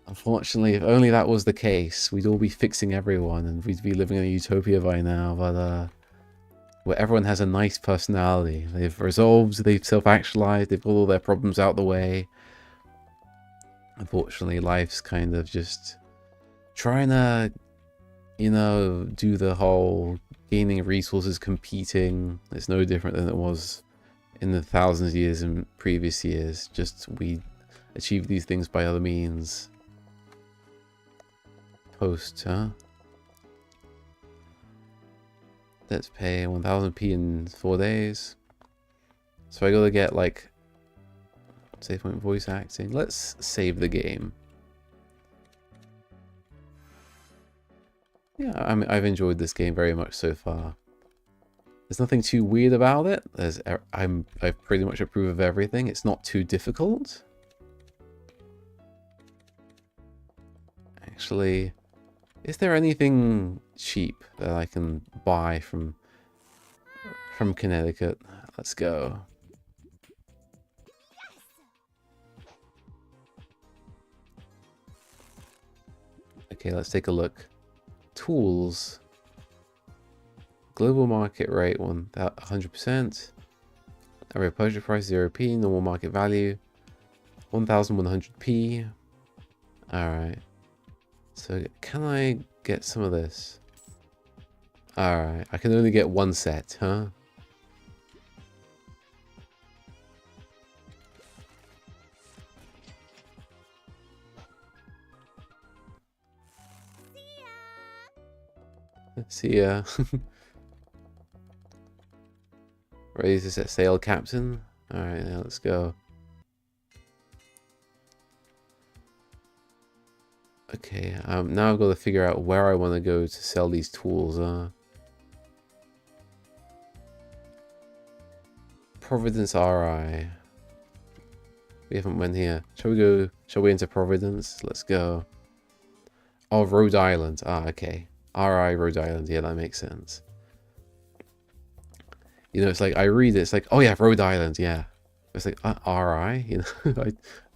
S1: Unfortunately, if only that was the case, we'd all be fixing everyone and we'd be living in a utopia by now, but where everyone has a nice personality. They've resolved, they've self-actualized, they've got all their problems out the way. Unfortunately, life's kind of just trying to, you know, do the whole gaining resources, competing. It's no different than it was in the thousands of years and previous years. Just we achieve these things by other means. Post, huh? Let's pay 1000p in 4 days. So I gotta get like save point voice acting. Let's save the game. Yeah, I've enjoyed this game very much so far. There's nothing too weird about it. I pretty much approve of everything. It's not too difficult. Actually, is there anything cheap that I can buy from Connecticut? Let's go. Okay, let's take a look. Tools. Global market rate 100%. Area purchase price 0p. Normal market value 1100p. Alright. So can I get some of this? Alright. I can only get one set, huh? See ya. Ready to set sail, Captain? Alright, now let's go. Okay, now I've got to figure out where I want to go to sell these tools. Providence RI. We haven't went here. Shall we enter Providence? Let's go. Oh, Rhode Island. Ah, okay. RI, Rhode Island. Yeah, that makes sense. You know, it's like, I read it, it's like, oh yeah, Rhode Island, yeah. It's like, RI? You know,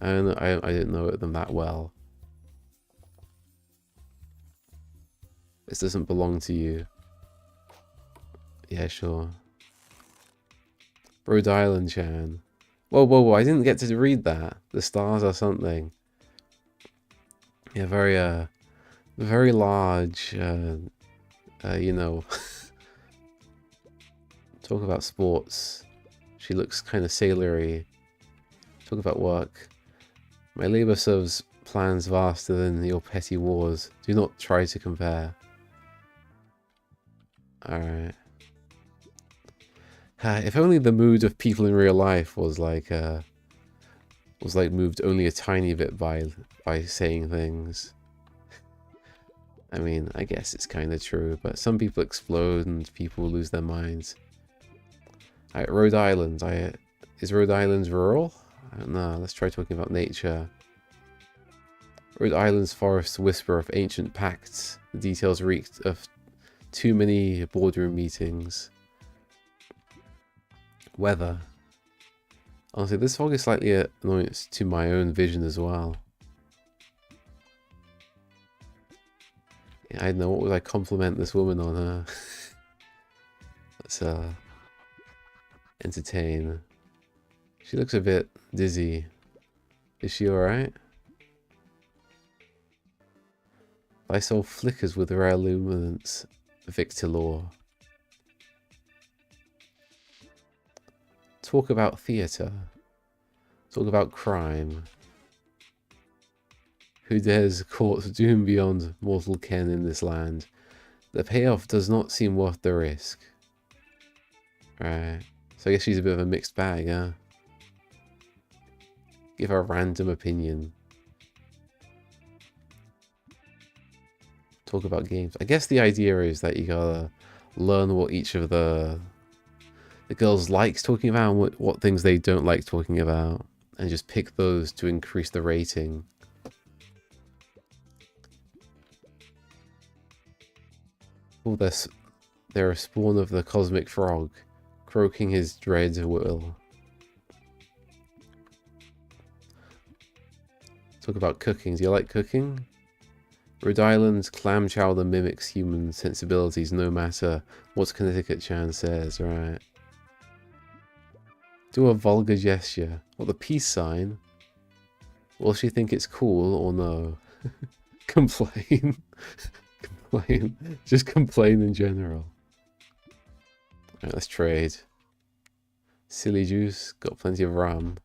S1: I don't know, I didn't know them that well. This doesn't belong to you. Yeah, sure. Rhode Island, Chan. Whoa, whoa, whoa, I didn't get to read that. The stars are something. Yeah, very large, you know. Talk about sports. She looks kind of sailory. Talk about work. My labor serves plans vaster than your petty wars. Do not try to compare. Alright. If only the mood of people in real life was like moved only a tiny bit by saying things. I mean, I guess it's kind of true, but some people explode and people lose their minds. Alright, Rhode Island. Is Rhode Island rural? I don't know. Let's try talking about nature. Rhode Island's forests whisper of ancient pacts. The details reeked of too many boardroom meetings. Weather. Honestly, this fog is slightly an annoyance to my own vision as well. Yeah, I don't know, what would I compliment this woman on her? Let's entertain. She looks a bit dizzy. Is she alright? Thy soul flickers with rare luminance, Victor Law. Talk about theatre. Talk about crime. Who dares court doom beyond mortal ken in this land? The payoff does not seem worth the risk. Right. So I guess she's a bit of a mixed bag, huh? Give her a random opinion. Talk about games. I guess the idea is that you gotta learn what each of the girls likes talking about and what things they don't like talking about, and just pick those to increase the rating. Oh, they're a spawn of the cosmic frog, croaking his dread will. Talk about cooking. Do you like cooking? Rhode Island's clam chowder mimics human sensibilities no matter what Connecticut Chan says, right? Do a vulgar gesture. What, the peace sign? Will she think it's cool or no? Complain. Complain. Just complain in general. Alright, let's trade. Silly juice. Got plenty of rum.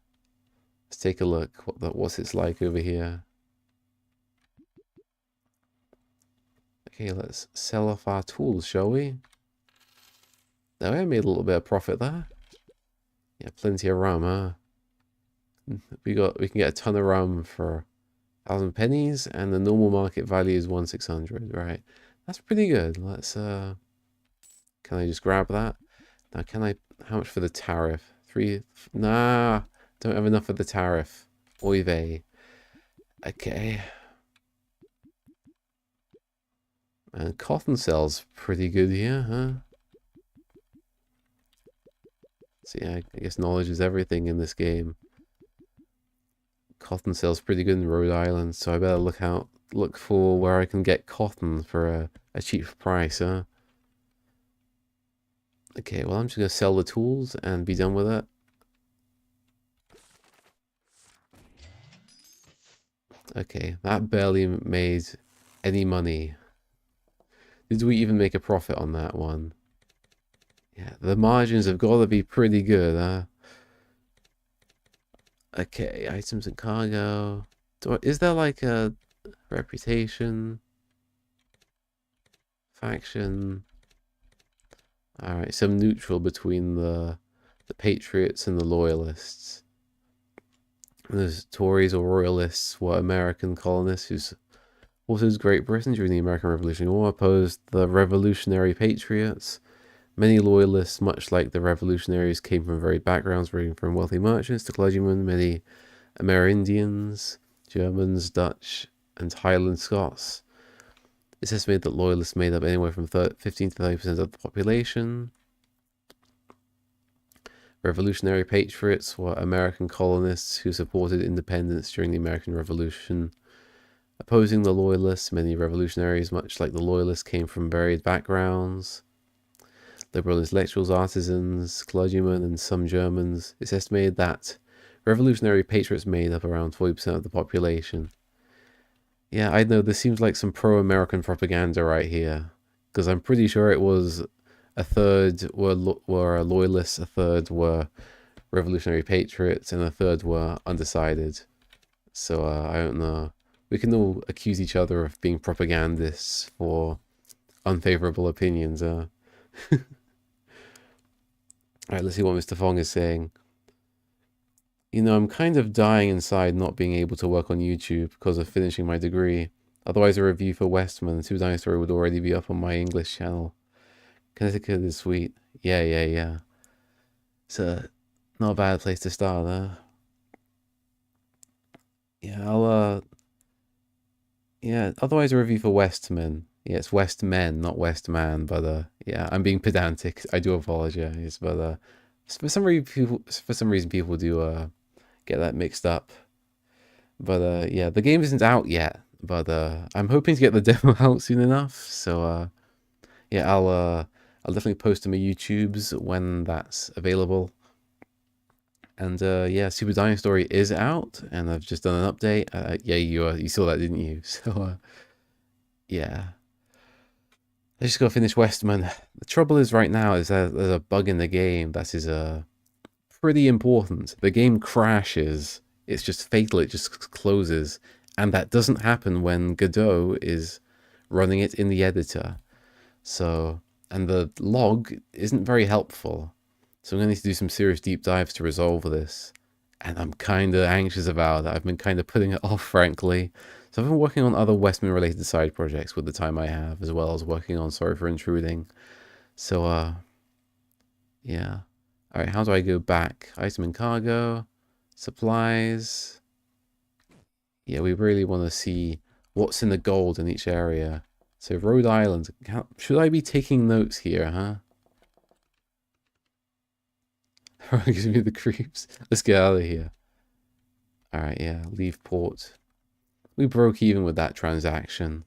S1: Let's take a look. What's it's like over here. Okay, let's sell off our tools, shall we? Now I made a little bit of profit there. Yeah, plenty of rum, huh? We can get a ton of rum for 1,000 pennies, and the normal market value is 1,600, right? That's pretty good. Let's can I just grab that? Now can I, how much for the tariff? Nah, don't have enough for the tariff. Oy vey. Okay. And cotton sells pretty good here, huh? So yeah, I guess knowledge is everything in this game. Cotton sells pretty good in Rhode Island, so I better look for where I can get cotton for a cheap price, huh? Okay, well I'm just gonna sell the tools and be done with it. Okay, that barely made any money. Did we even make a profit on that one? Yeah, the margins have got to be pretty good, huh? Okay, items and cargo. Is there like a reputation? Faction? Alright, some neutral between the patriots and the loyalists. And there's Tories or royalists were American colonists whose forces Great Britain during the American Revolutionary War opposed the revolutionary patriots. Many loyalists, much like the revolutionaries, came from varied backgrounds, ranging from wealthy merchants to clergymen, many Amerindians, Germans, Dutch, and Highland Scots. It's estimated that loyalists made up anywhere from 15 to 30% of the population. Revolutionary patriots were American colonists who supported independence during the American Revolution. Opposing the loyalists, many revolutionaries, much like the loyalists, came from varied backgrounds. Liberal intellectuals, artisans, clergymen, and some Germans. It's estimated that revolutionary patriots made up around 40% of the population. Yeah, I know this seems like some pro-American propaganda right here, because I'm pretty sure it was a third were loyalists, a third were revolutionary patriots, and a third were undecided. So I don't know. We can all accuse each other of being propagandists for unfavorable opinions. Alright, let's see what Mr. Fong is saying. You know, I'm kind of dying inside not being able to work on YouTube because of finishing my degree. Otherwise, a review for Westman, Super DynoStorm would already be up on my English channel. Connecticut is sweet. Yeah. It's not a bad place to start, huh? Yeah, yeah, otherwise a review for Westman. Yeah, it's Westmen, not Westman, but yeah, I'm being pedantic. I do apologize, but for some reason people do get that mixed up. But yeah, the game isn't out yet, but I'm hoping to get the demo out soon enough. So yeah, I'll definitely post to my YouTubes when that's available. And yeah, Super Dino Story is out, and I've just done an update. Yeah, you saw that, didn't you? So yeah, I just gotta finish Westman. The trouble is right now is that there's a bug in the game that is pretty important. The game crashes. It's just fatal. It just closes, and that doesn't happen when Godot is running it in the editor. So, and the log isn't very helpful. So I'm going to need to do some serious deep dives to resolve this. And I'm kind of anxious about it. I've been kind of putting it off, frankly. So I've been working on other Westman-related side projects with the time I have, as well as working on Sorry for Intruding. So, yeah. Alright, how do I go back? Item and cargo. Supplies. Yeah, we really want to see what's in the gold in each area. So Rhode Island. Should I be taking notes here, huh? Gives me the creeps. Let's get out of here. Alright, yeah, leave port. We broke even with that transaction.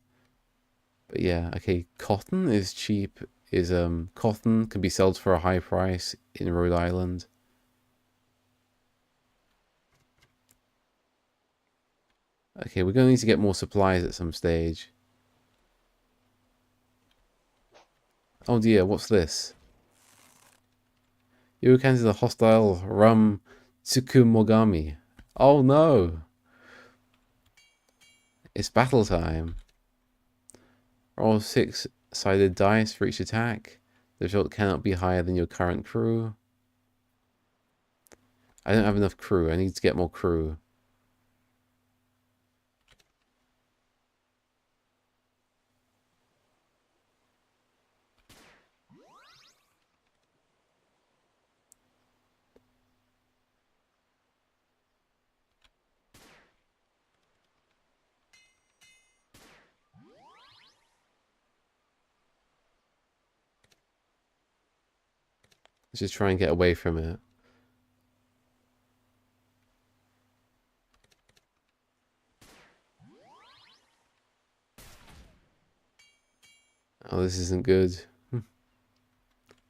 S1: But yeah, okay, cotton is cheap. Cotton can be sold for a high price in Rhode Island. Okay, we're gonna need to get more supplies at some stage. Oh dear, what's this? You encountered a hostile Rum Tsukumogami. Oh no! It's battle time. Roll 6-sided dice for each attack. The result cannot be higher than your current crew. I don't have enough crew. I need to get more crew. Let's just try and get away from it. Oh, this isn't good.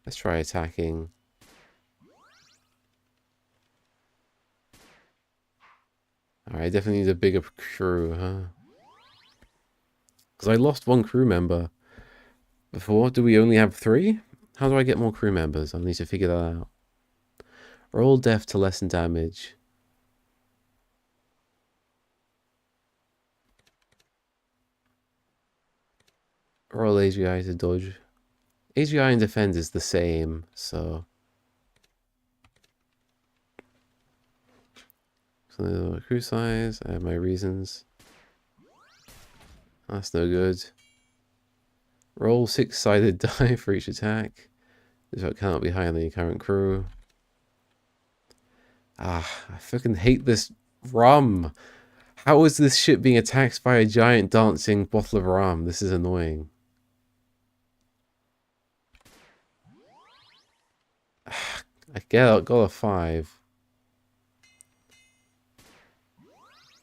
S1: Let's try attacking. Alright, definitely need a bigger crew, huh? Because I lost one crew member before. Do we only have 3? How do I get more crew members? I need to figure that out. Roll death to lessen damage. Roll AGI to dodge. AGI and defend is the same, so... So crew size, I have my reasons. That's no good. Roll 6-sided die for each attack. This vote cannot be higher than your current crew. Ah, I fucking hate this rum. How is this shit being attacked by a giant dancing bottle of rum? This is annoying. I got a 5.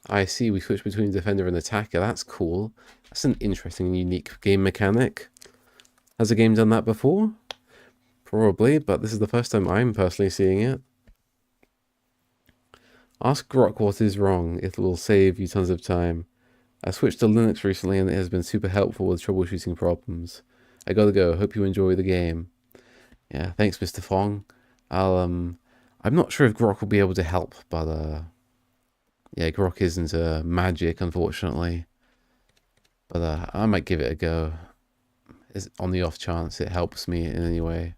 S1: I see, we switch between defender and attacker. That's cool. That's an interesting and unique game mechanic. Has a game done that before? Probably, but this is the first time I'm personally seeing it. Ask Grok what is wrong. It will save you tons of time. I switched to Linux recently and it has been super helpful with troubleshooting problems. I gotta go. Hope you enjoy the game. Yeah, thanks, Mr. Fong. I'm not sure if Grok will be able to help, but yeah, Grok isn't magic, unfortunately. But I might give it a go. Is on the off chance it helps me in any way.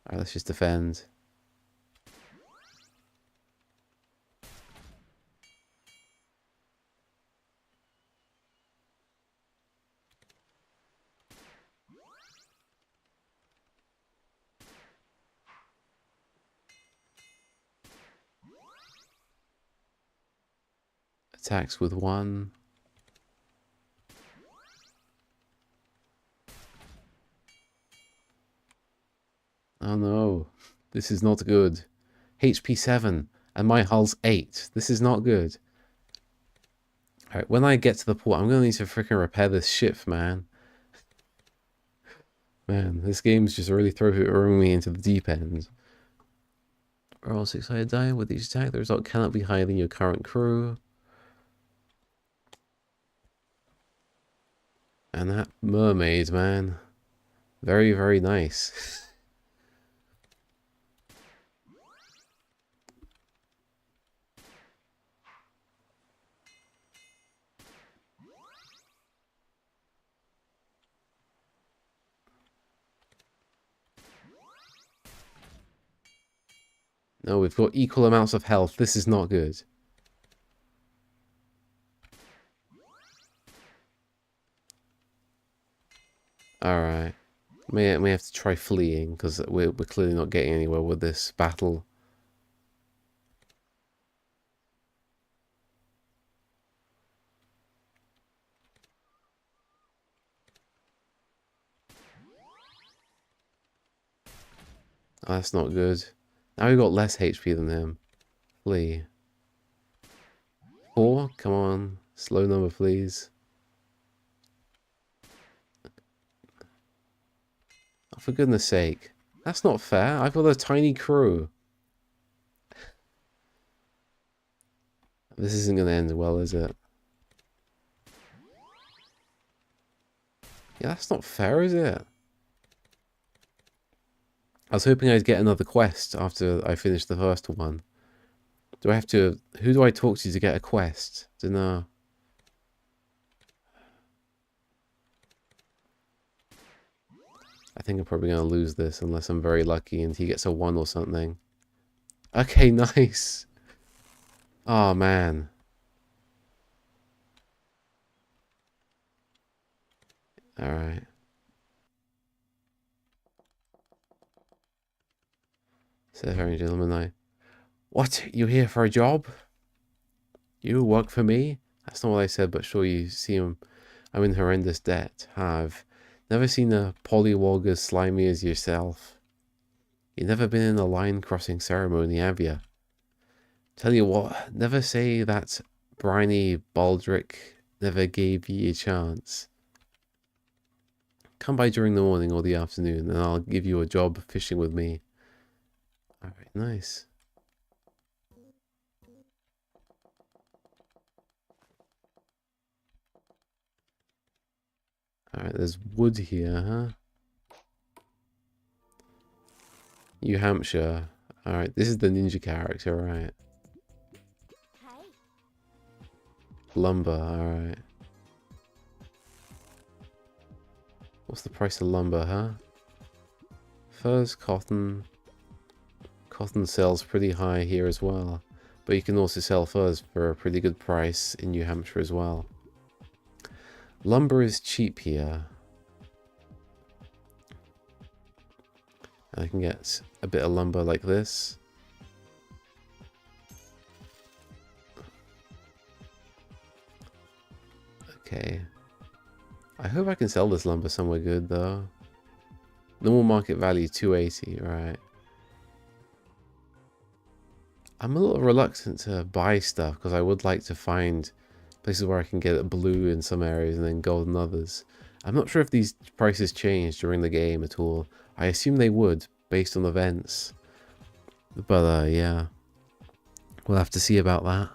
S1: Alright, let's just defend. Attacks with 1. Oh no, this is not good. HP 7 and my hull's 8. This is not good. Alright, when I get to the port, I'm gonna need to freaking repair this ship, man. Man, this game's just really throwing me into the deep end. Roll 6-sided die with each attack. The result cannot be higher than your current crew. And that mermaid, man. Very, very nice. No, we've got equal amounts of health. This is not good. Alright. May have to try fleeing, because we're clearly not getting anywhere with this battle. Oh, that's not good. Now we've got less HP than him. Flee. 4? Come on. Slow number, please. Oh, for goodness sake. That's not fair. I've got a tiny crew. This isn't going to end well, is it? Yeah, that's not fair, is it? I was hoping I'd get another quest after I finished the first one. Do I have to... Who do I talk to get a quest? Dunno. I think I'm probably going to lose this unless I'm very lucky and he gets a 1 or something. Okay, nice. Oh, man. Alright. So, very gentleman, What? You here for a job? You work for me? That's not what I said, but sure you see him. I'm in horrendous debt. Have. Never seen a pollywog as slimy as yourself. You never been in a line crossing ceremony, have you? Tell you what, never say that briny Baldric never gave ye a chance. Come by during the morning or the afternoon, and I'll give you a job fishing with me. Alright, nice. Alright, there's wood here, huh? New Hampshire. Alright, this is the ninja character, right?
S2: Hey.
S1: Lumber, alright. What's the price of lumber, huh? Furs, cotton. Cotton sells pretty high here as well. But you can also sell furs for a pretty good price in New Hampshire as well. Lumber is cheap here. I can get a bit of lumber like this. Okay. I hope I can sell this lumber somewhere good though. Normal market value 280, right. I'm a little reluctant to buy stuff because I would like to find places where I can get blue in some areas and then gold in others. I'm not sure if these prices change during the game at all. I assume they would based on events. But yeah. We'll have to see about that.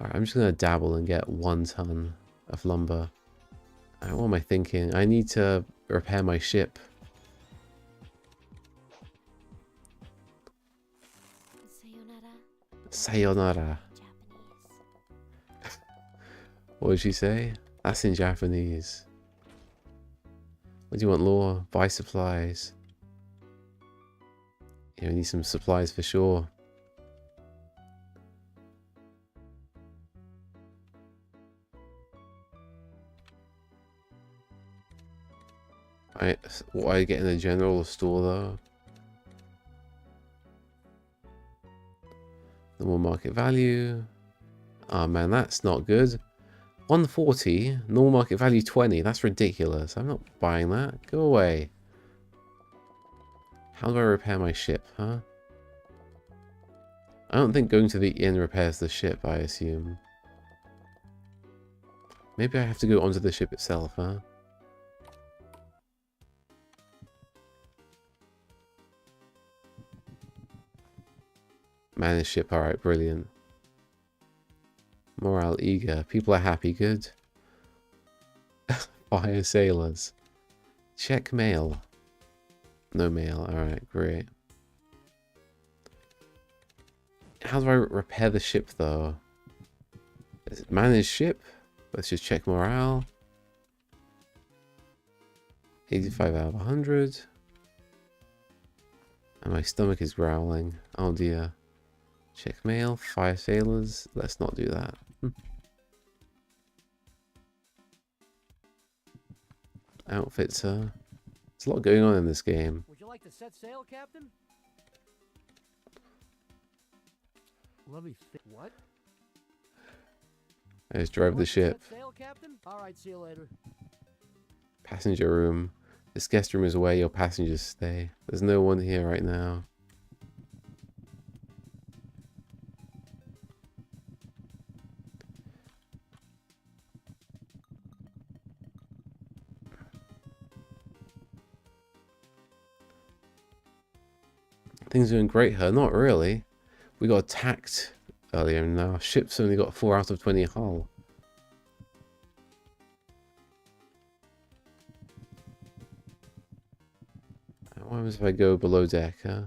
S1: Alright, I'm just going to dabble and get 1 ton of lumber. What am I thinking? I need to repair my ship.
S2: Sayonara.
S1: Sayonara.
S2: Japanese.
S1: What did she say? That's in Japanese. What do you want, Law? Buy supplies. Yeah, we need some supplies for sure. What I get in the general store though? Normal market value. Oh man, that's not good. 140, normal market value 20. That's ridiculous. I'm not buying that. Go away. How do I repair my ship, huh? I don't think going to the inn repairs the ship, I assume. Maybe I have to go onto the ship itself, huh? Manage ship, alright, brilliant. Morale eager. People are happy, good. Fire sailors. Check mail. No mail, alright, great. How do I repair the ship though? Is it manage ship? Let's just check morale. 85 out of 100. And my stomach is growling. Oh dear. Check mail, fire sailors. Let's not do that. Outfits, there's a lot going on in this game.
S3: Would you like to set sail, Captain? Let me think. What?
S1: I just drive the ship.
S3: Set sail, Captain? All right, see you later.
S1: Passenger room. This guest room is where your passengers stay. There's no one here right now. Things are doing great here. Not really. We got attacked earlier and our ship's only got 4 out of 20 hull. What happens if I go below deck, huh?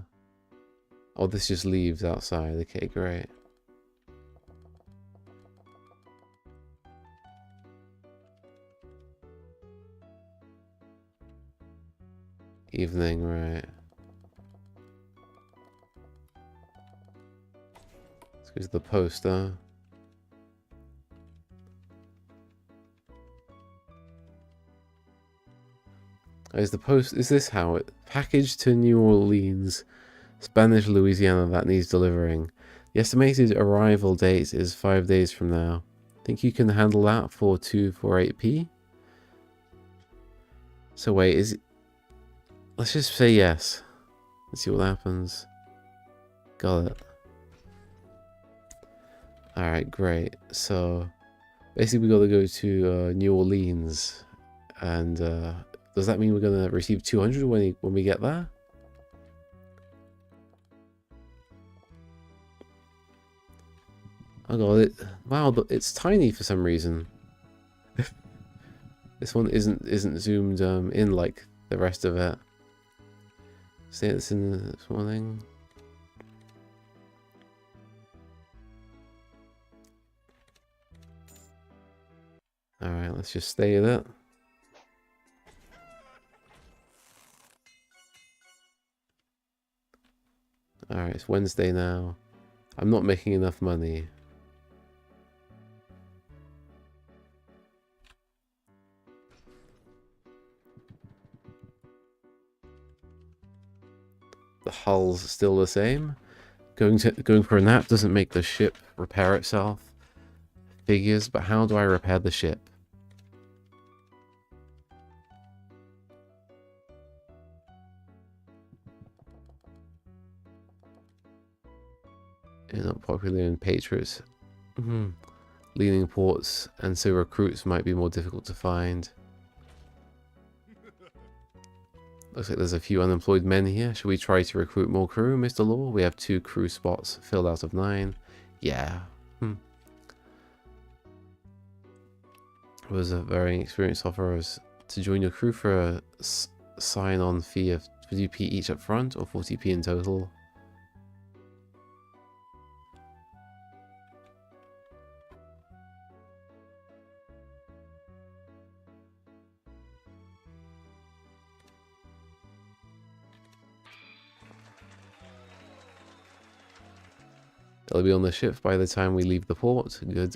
S1: Oh, this just leaves outside. Okay, great. Evening, right. Let's go to the poster. Is this how it packaged to New Orleans, Spanish Louisiana that needs delivering. The estimated arrival date is 5 days from now. Think you can handle that for 248p? So wait, is it... Let's just say yes. Let's see what happens. Got it. Alright, great. So basically we gotta go to New Orleans, and does that mean we're gonna receive 200 when we get there? Oh god, wow, it's tiny for some reason. This one isn't zoomed in like the rest of it. See, it's in this morning. Alright, let's just stay with it. Alright, it's Wednesday now. I'm not making enough money. The hull's still the same. Going for a nap doesn't make the ship repair itself. Figures, but how do I repair the ship? You're not popular in Patriots. Leaning ports, and so recruits might be more difficult to find. Looks like there's a few unemployed men here. Should we try to recruit more crew, Mr. Law? We have 2 crew spots filled out of 9. Yeah. Was a very experienced offer us to join your crew for a sign-on fee of 50p each up front, or 40p in total. They'll be on the ship by the time we leave the port. Good.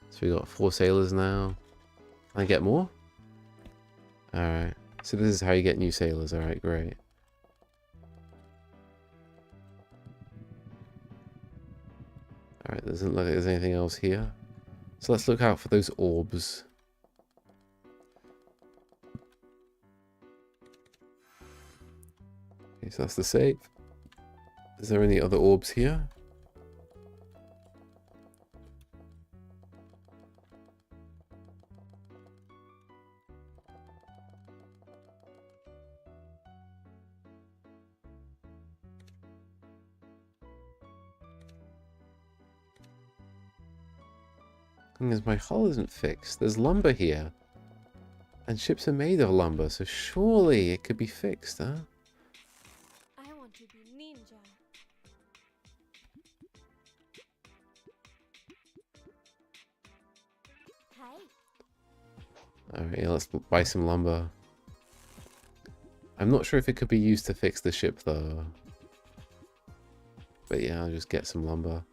S1: So we got 4 sailors now. Can I get more? Alright. So this is how you get new sailors. Alright, great. Alright, doesn't look like there's anything else here. So let's look out for those orbs. Okay, so that's the save. Is there any other orbs here? Thing is, my hull isn't fixed. There's lumber here. And ships are made of lumber, so surely it could be fixed, huh?
S2: I want to be ninja. Hey.
S1: Alright, let's buy some lumber. I'm not sure if it could be used to fix the ship, though. But yeah, I'll just get some lumber.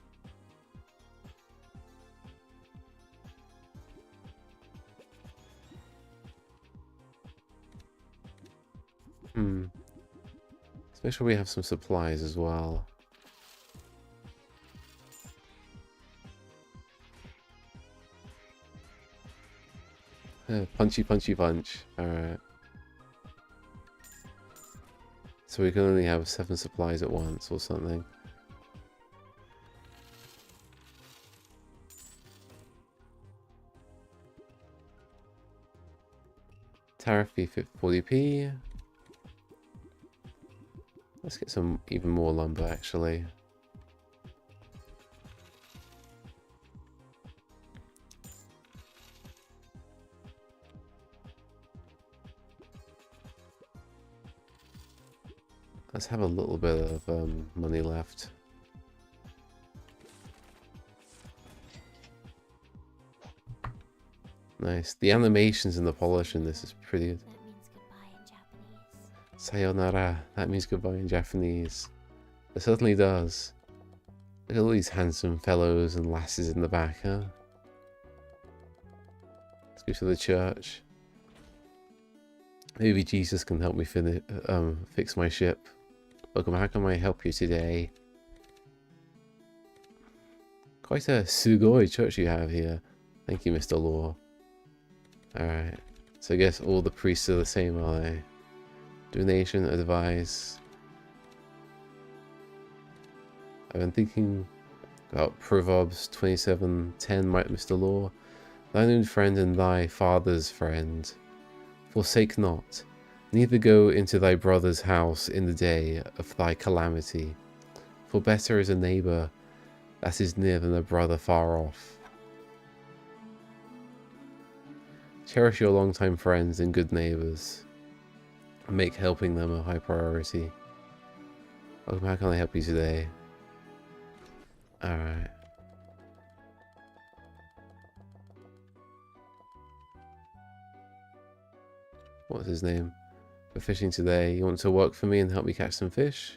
S1: Let's make sure we have some supplies as well. Punchy, punchy, punch. Alright. So we can only have 7 supplies at once or something. Tariff fee 40p. Let's get some even more lumber actually. Let's have a little bit of money left. Nice. The animations and the polish in this is pretty good.
S2: That means goodbye in Japanese.
S1: Sayonara. That means goodbye in Japanese. It certainly does. Look at all these handsome fellows and lasses in the back, huh? Let's go to the church. Maybe Jesus can help me fix my ship. Welcome, how can I help you today? Quite a sugoi church you have here. Thank you, Mr. Law. Alright. So I guess all the priests are the same, are they? Donation, advice. I've been thinking about Proverbs 27:10, right, Mr. Law? Thine own friend and thy father's friend. Forsake not, neither go into thy brother's house in the day of thy calamity. For better is a neighbour that is near than a brother far off. Cherish your longtime friends and good neighbours. And make helping them a high priority. Welcome, how can I help you today? Alright. What's his name? We're fishing today. You want to work for me and help me catch some fish?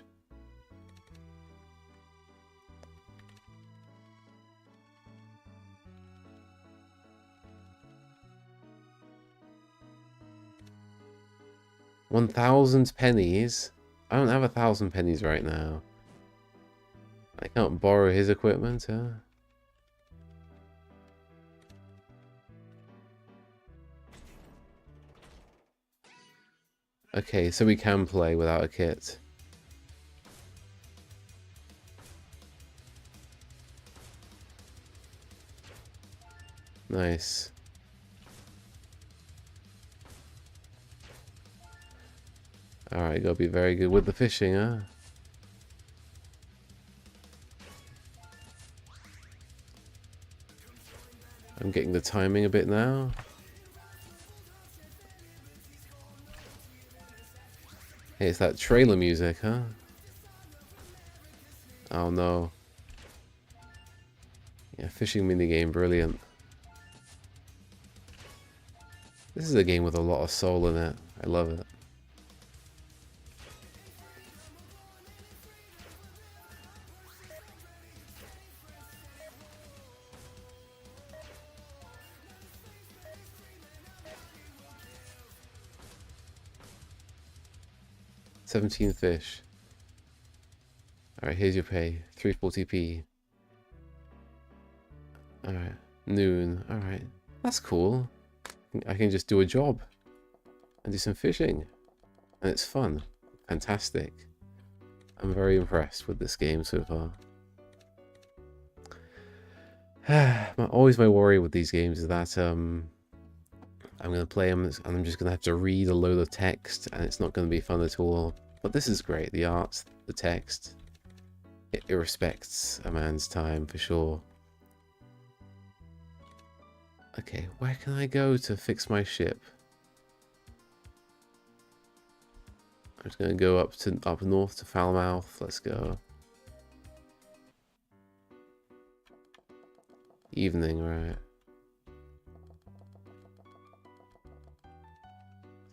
S1: $1,000 pennies? I don't have 1,000 pennies right now. I can't borrow his equipment, huh? Okay, so we can play without a kit. Nice. Alright, gotta be very good with the fishing, huh? I'm getting the timing a bit now. Hey, it's that trailer music, huh? Oh no. Yeah, fishing minigame, brilliant. This is a game with a lot of soul in it. I love it. $17 fish. Alright, here's your pay. 340p. Alright. Noon. Alright. That's cool. I can just do a job. And do some fishing. And it's fun. Fantastic. I'm very impressed with this game so far. Always my worry with these games is that I'm going to play them and I'm just going to have to read a load of text and it's not going to be fun at all. But this is great. The art, the text, it respects a man's time for sure. Okay, where can I go to fix my ship? I'm just going to go up north to Falmouth. Let's go. Evening, right.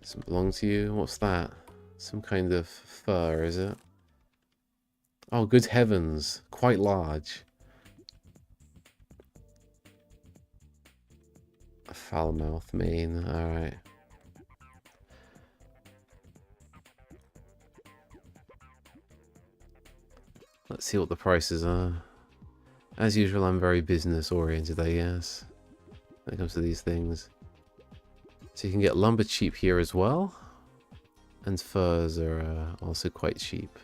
S1: Doesn't belong to you. What's that? Some kind of fur, is it? Oh, good heavens. Quite large. Falmouth, Maine. Alright. Let's see what the prices are. As usual, I'm very business oriented, I guess, when it comes to these things. So you can get lumber cheap here as well. And furs are also quite cheap.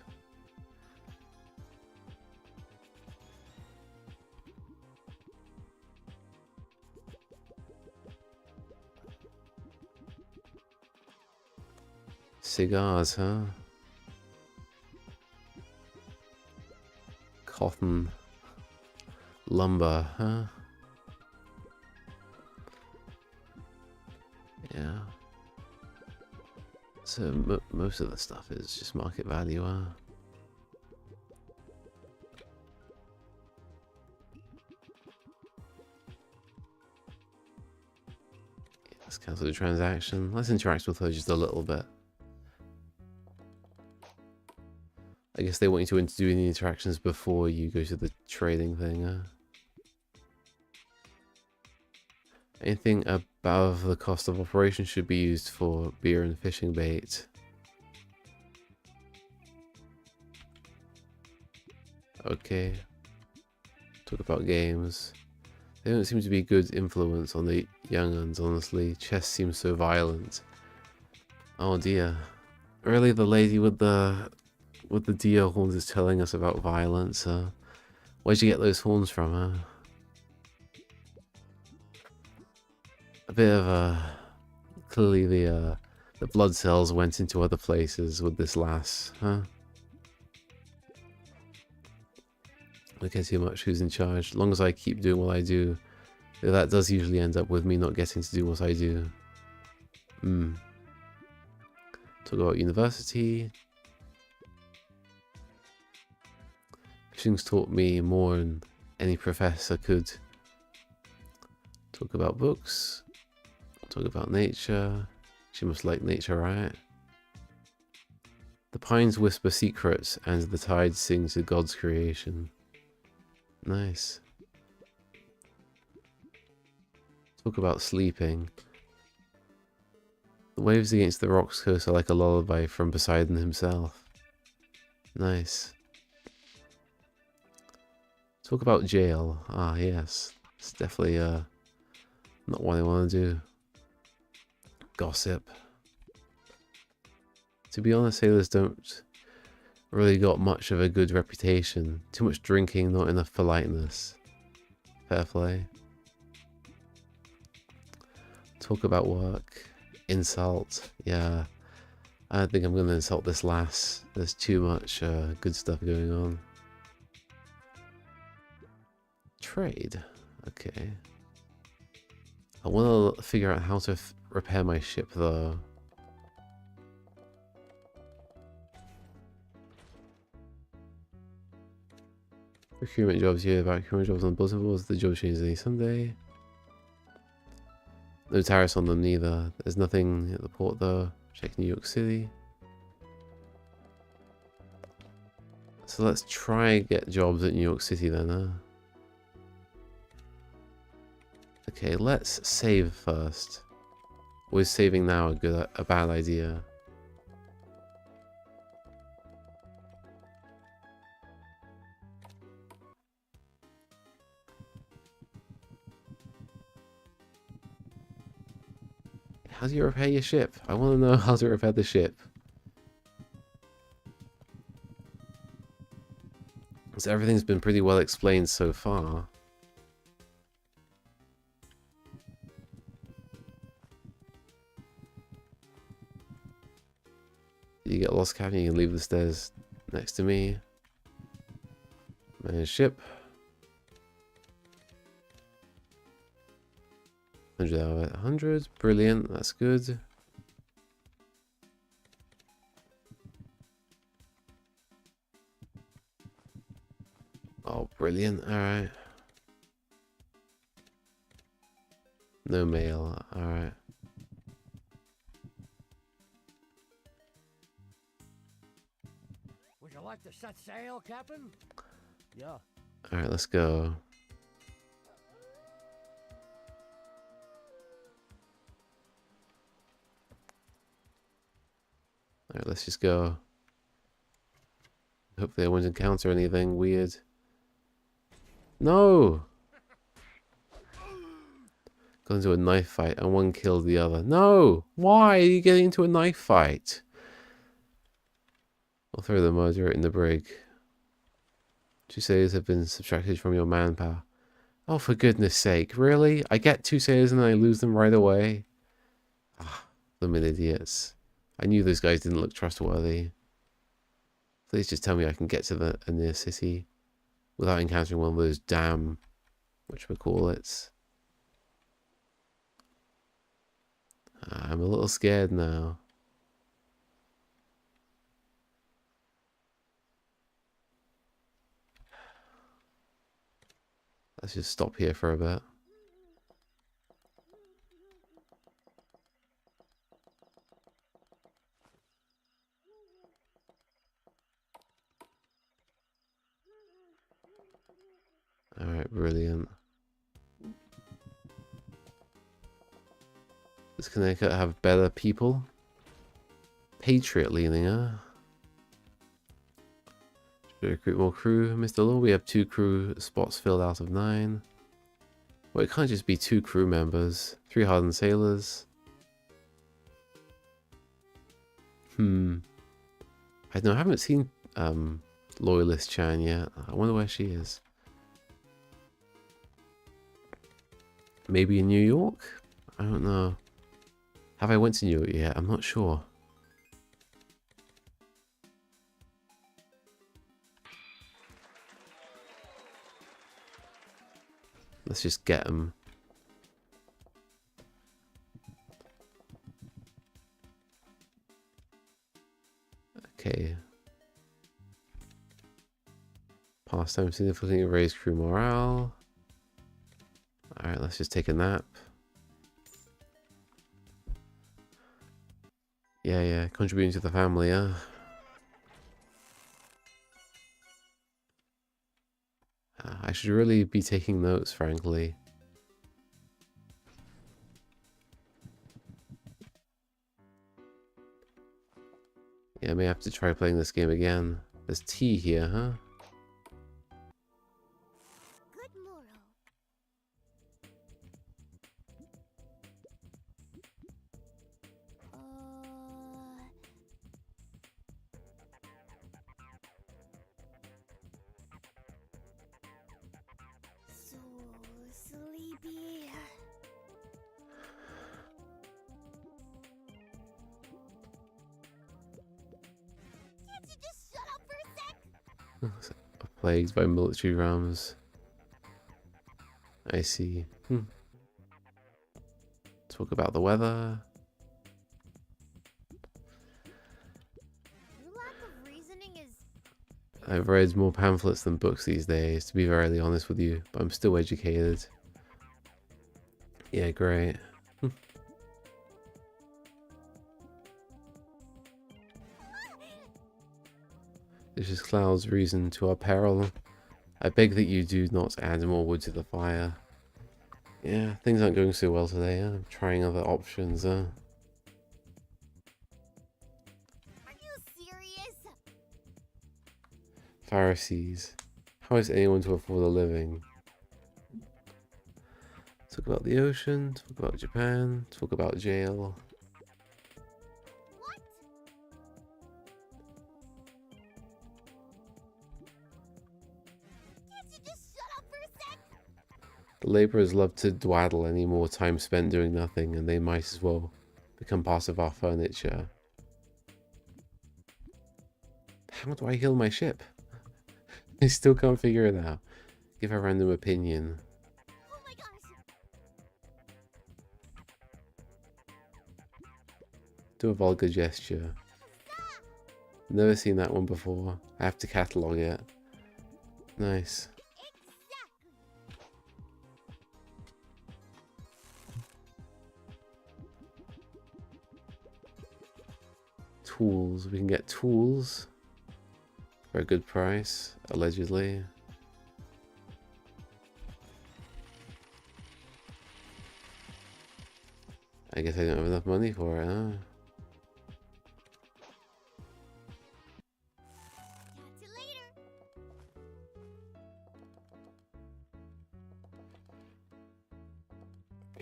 S1: Cigars, huh? Cotton. Lumber, huh? Yeah. So most of the stuff is just market value, huh? Yeah, let's cancel the transaction. Let's interact with her just a little bit. I guess they want you to do any interactions before you go to the trading thing, huh? Anything above the cost of operation should be used for beer and fishing bait. Okay. Talk about games. They don't seem to be a good influence on the young uns, honestly. Chess seems so violent. Oh dear. Really, the lady with the deer horns is telling us about violence. Where'd you get those horns from, huh? A bit of clearly the blood cells went into other places with this lass, huh? I don't care too much who's in charge. As long as I keep doing what I do, that does usually end up with me not getting to do what I do. Talk about university. Fishing's taught me more than any professor could. Talk about books. Talk about nature. She must like nature, right? The pines whisper secrets and the tides sing to God's creation. Nice. Talk about sleeping. The waves against the rocks coast are like a lullaby from Poseidon himself. Nice. Talk about jail. Ah, yes. It's definitely not what I want to do. Gossip. To be honest, sailors don't really got much of a good reputation. Too much drinking, not enough politeness. Fair play. Talk about work. Insult. Yeah. I don't think I'm going to insult this lass. There's too much good stuff going on. Trade. Okay. I want to figure out how to repair my ship, though. Procurement jobs here. Procurement jobs on the bulletin boards. The job changes any Sunday. No tariffs on them neither. There's nothing at the port, though. Check New York City. So let's try and get jobs at New York City then, huh? Okay, let's save first. Or is saving now a bad idea? How do you repair your ship? I want to know how to repair the ship. So everything's been pretty well explained so far. You get lost, Captain, you can leave the stairs next to me. Manage ship. 100 out of 100. Brilliant, that's good. Oh, brilliant, alright. No mail, alright.
S3: Would you like to set sail, Captain? Yeah.
S1: Alright, let's go. Alright, let's just go. Hopefully I won't encounter anything weird. No! Got into a knife fight and one killed the other. No! Why are you getting into a knife fight? I'll throw the murderer in the brig. 2 sailors have been subtracted from your manpower. Oh, for goodness sake, really? I get 2 sailors and I lose them right away? Ah, them idiots. I knew those guys didn't look trustworthy. Please just tell me I can get to a near city without encountering one of those damn whatchamacallits. I'm a little scared now. Let's just stop here for a bit. Alright, brilliant. Does Connecticut have better people? Patriot leaning, huh? Should we recruit more crew? Mr. Law, we have 2 crew spots filled out of 9. Well, it can't just be 2 crew members. 3 hardened sailors. I don't know, I haven't seen Loyalist Chan yet. I wonder where she is. Maybe in New York? I don't know. Have I went to New York yet? I'm not sure. Let's just get them. Okay. Pastime significantly raise crew morale. Alright, let's just take a nap. Yeah, contributing to the family, yeah. I should really be taking notes, frankly. Yeah, I may have to try playing this game again. There's tea here, huh?
S2: Good morrow. So sleepy. Can't you just shut up for a sec?
S1: Plagued by military rams. I see. Talk about the weather.
S2: Your lack of reasoning is.
S1: I've read more pamphlets than books these days, to be very honest with you, but I'm still educated. Yeah, great. This is Cloud's reason to our peril. I beg that you do not add more wood to the fire. Yeah, things aren't going so well today. I'm trying other options.
S2: Are you serious?
S1: Pharisees. How is anyone to afford a living? Talk about the ocean, talk about Japan, talk about jail.
S2: What? Can't you just shut up for a sec?
S1: The laborers love to dwaddle any more time spent doing nothing, and they might as well become part of our furniture. How do I heal my ship? I still can't figure it out. Give a random opinion.
S2: Oh my gosh!
S1: Do a vulgar gesture. Never seen that one before. I have to catalogue it. Nice. Tools. We can get tools for a good price, allegedly. I guess I don't have enough money for it, huh?
S2: Catch you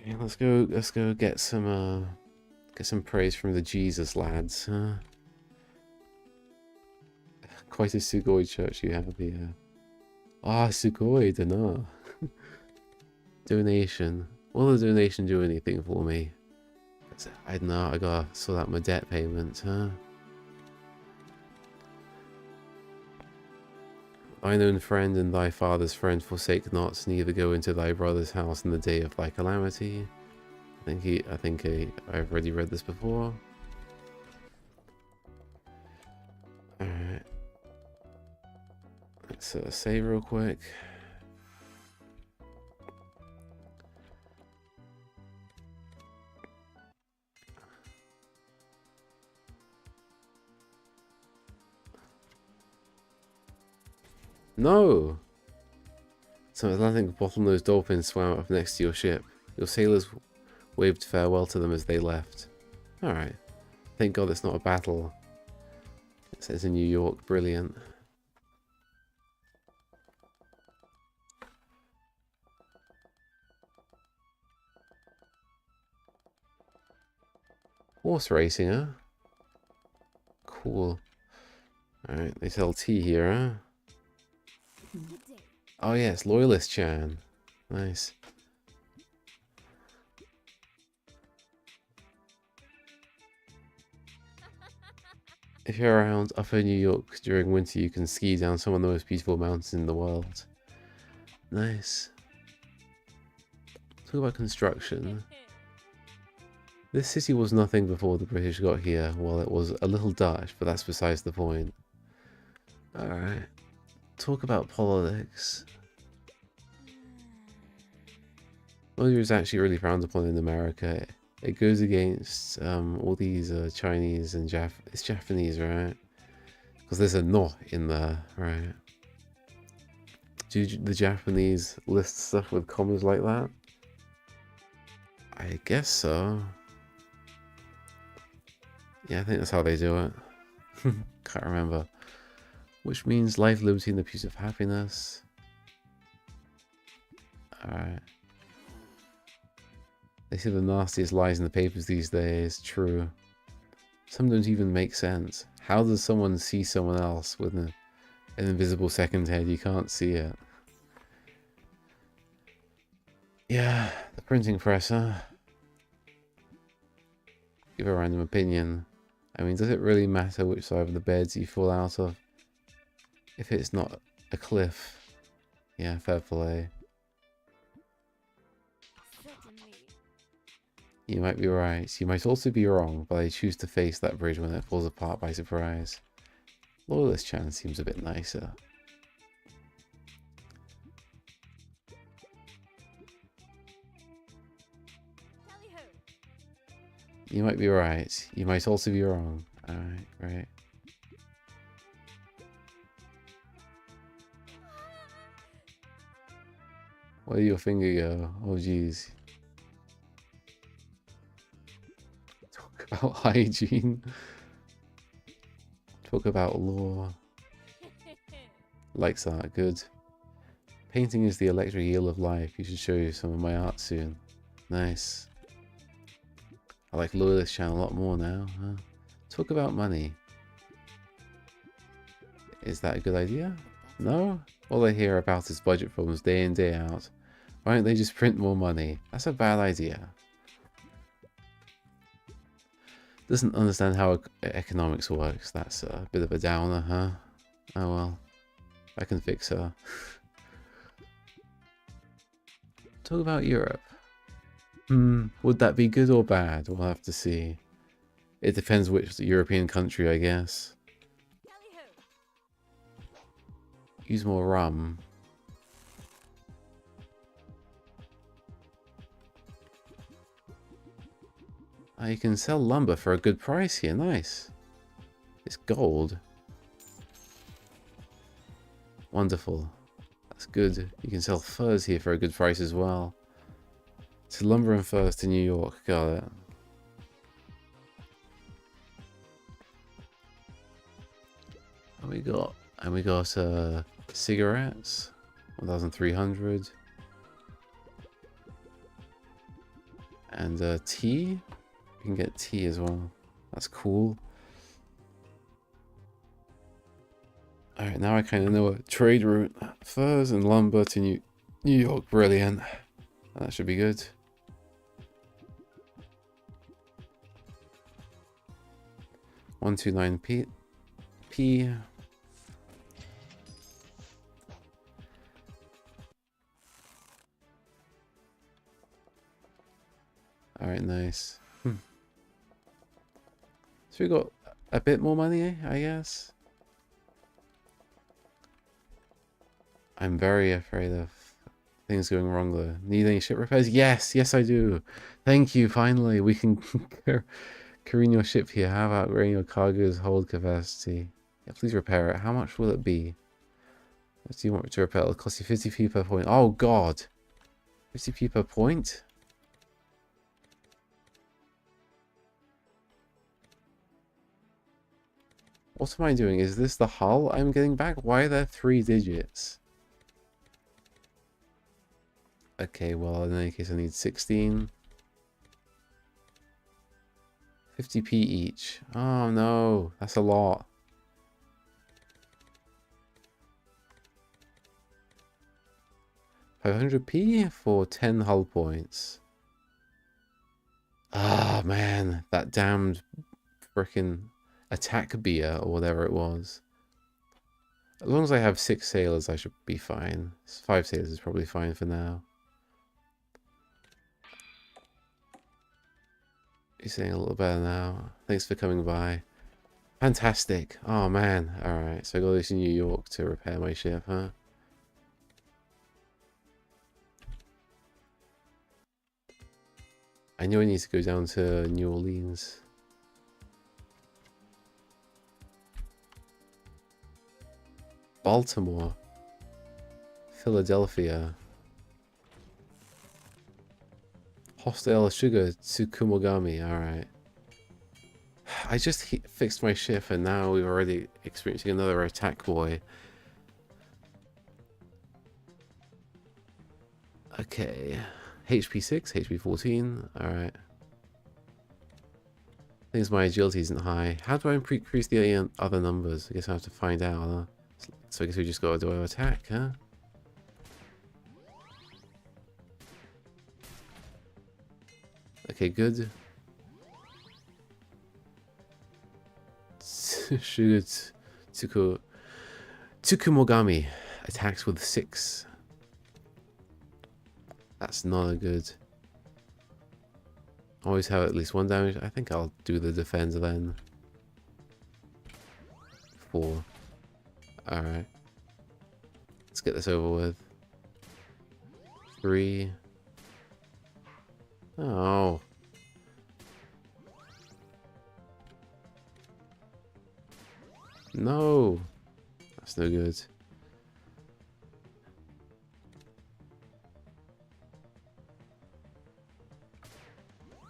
S2: later.
S1: Okay, let's go get some praise from the Jesus lads, huh? Quite a Sugoi church you have here. Ah, Sugoi, dunno. Donation. Will the donation do anything for me? I don't know, I gotta sort out my debt payment, huh? Thine own friend and thy father's friend forsake not, neither go into thy brother's house in the day of thy calamity. I think I've already read this before. Alright. Let's save real quick. No! Some Atlantic bottlenose dolphins swam up next to your ship. Your sailors waved farewell to them as they left. Alright. Thank God it's not a battle. It says in New York. Brilliant. Horse racing, huh? Cool. Alright, they sell tea here, huh? Oh yes, Loyalist Chan. Nice. If you're around Upper New York during winter, you can ski down some of the most beautiful mountains in the world. Nice. Talk about construction. This city was nothing before the British got here. Well, it was a little Dutch, but that's besides the point. Alright. Talk about politics. Murder is actually really frowned upon in America. It goes against all these Chinese and it's Japanese, right? Because there's a no in there, right? Do the Japanese list stuff with commas like that? I guess so. Yeah, I think that's how they do it. Can't remember. Which means life, liberty, and the pursuit of happiness. Alright. They say the nastiest lies in the papers these days. True. Some don't even make sense. How does someone see someone else with an invisible second head? You can't see it. Yeah, the printing press, huh? Give a random opinion. I mean, does it really matter which side of the beds you fall out of? If it's not a cliff. Yeah, fair play. You might be right. You might also be wrong, but I choose to face that bridge when it falls apart by surprise. Loyalist Chan seems a bit nicer. You might be right. You might also be wrong. Alright, right. Where did your finger go? Oh jeez. Talk about hygiene. Talk about law. Likes that, good. Painting is the electric eel of life. You should show you some of my art soon. Nice. I like Loyalist Chan a lot more now, huh? Talk about money. Is that a good idea? No? All I hear about is budget problems day in, day out. Why don't they just print more money? That's a bad idea. Doesn't understand how economics works. That's a bit of a downer, huh? Oh well. I can fix her. Talk about Europe. Would that be good or bad? We'll have to see. It depends which European country, I guess. Use more rum. Oh, you can sell lumber for a good price here. Nice. It's gold. Wonderful. That's good. You can sell furs here for a good price as well. So lumber and furs to New York. Got it. And we got cigarettes. 1,300. And tea. You can get tea as well. That's cool. Alright, now I kind of know a trade route. Furs and lumber to New York. Brilliant. That should be good. $129p. Alright, nice. So we got a bit more money, I guess. I'm very afraid of things going wrong though. Need any ship repairs? Yes, yes I do. Thank you, finally. We can careen your ship here. How about rating your cargo's hold capacity? Yeah, please repair it. How much will it be? What do you want to repair? It'll cost you 50p per point. Oh god! 50p per point? What am I doing? Is this the hull I'm getting back? Why are there 3 digits? Okay, well, in any case, I need 16. 50p each. Oh no, that's a lot. $500p for 10 hull points. Ah, man, that damned frickin' attack beer or whatever it was. As long as I have 6 sailors, I should be fine. 5 sailors is probably fine for now. You're saying a little better now. Thanks for coming by. Fantastic. Oh, man. Alright, so I got this in New York to repair my ship, huh? I know I need to go down to New Orleans. Baltimore. Philadelphia. Hostile sugar Tsukumogami. Alright. I just fixed my ship and now we're already experiencing another attack boy. Okay. HP 6, HP 14. Alright. Things my agility isn't high. How do I increase the other numbers? I guess I have to find out. Huh? So I guess we just gotta do our attack, huh? Okay, good. Tsukumogami attacks with 6. That's not a good. Always have at least 1 damage. I think I'll do the defense then. 4. Alright. Let's get this over with. 3. Oh. No. That's no good.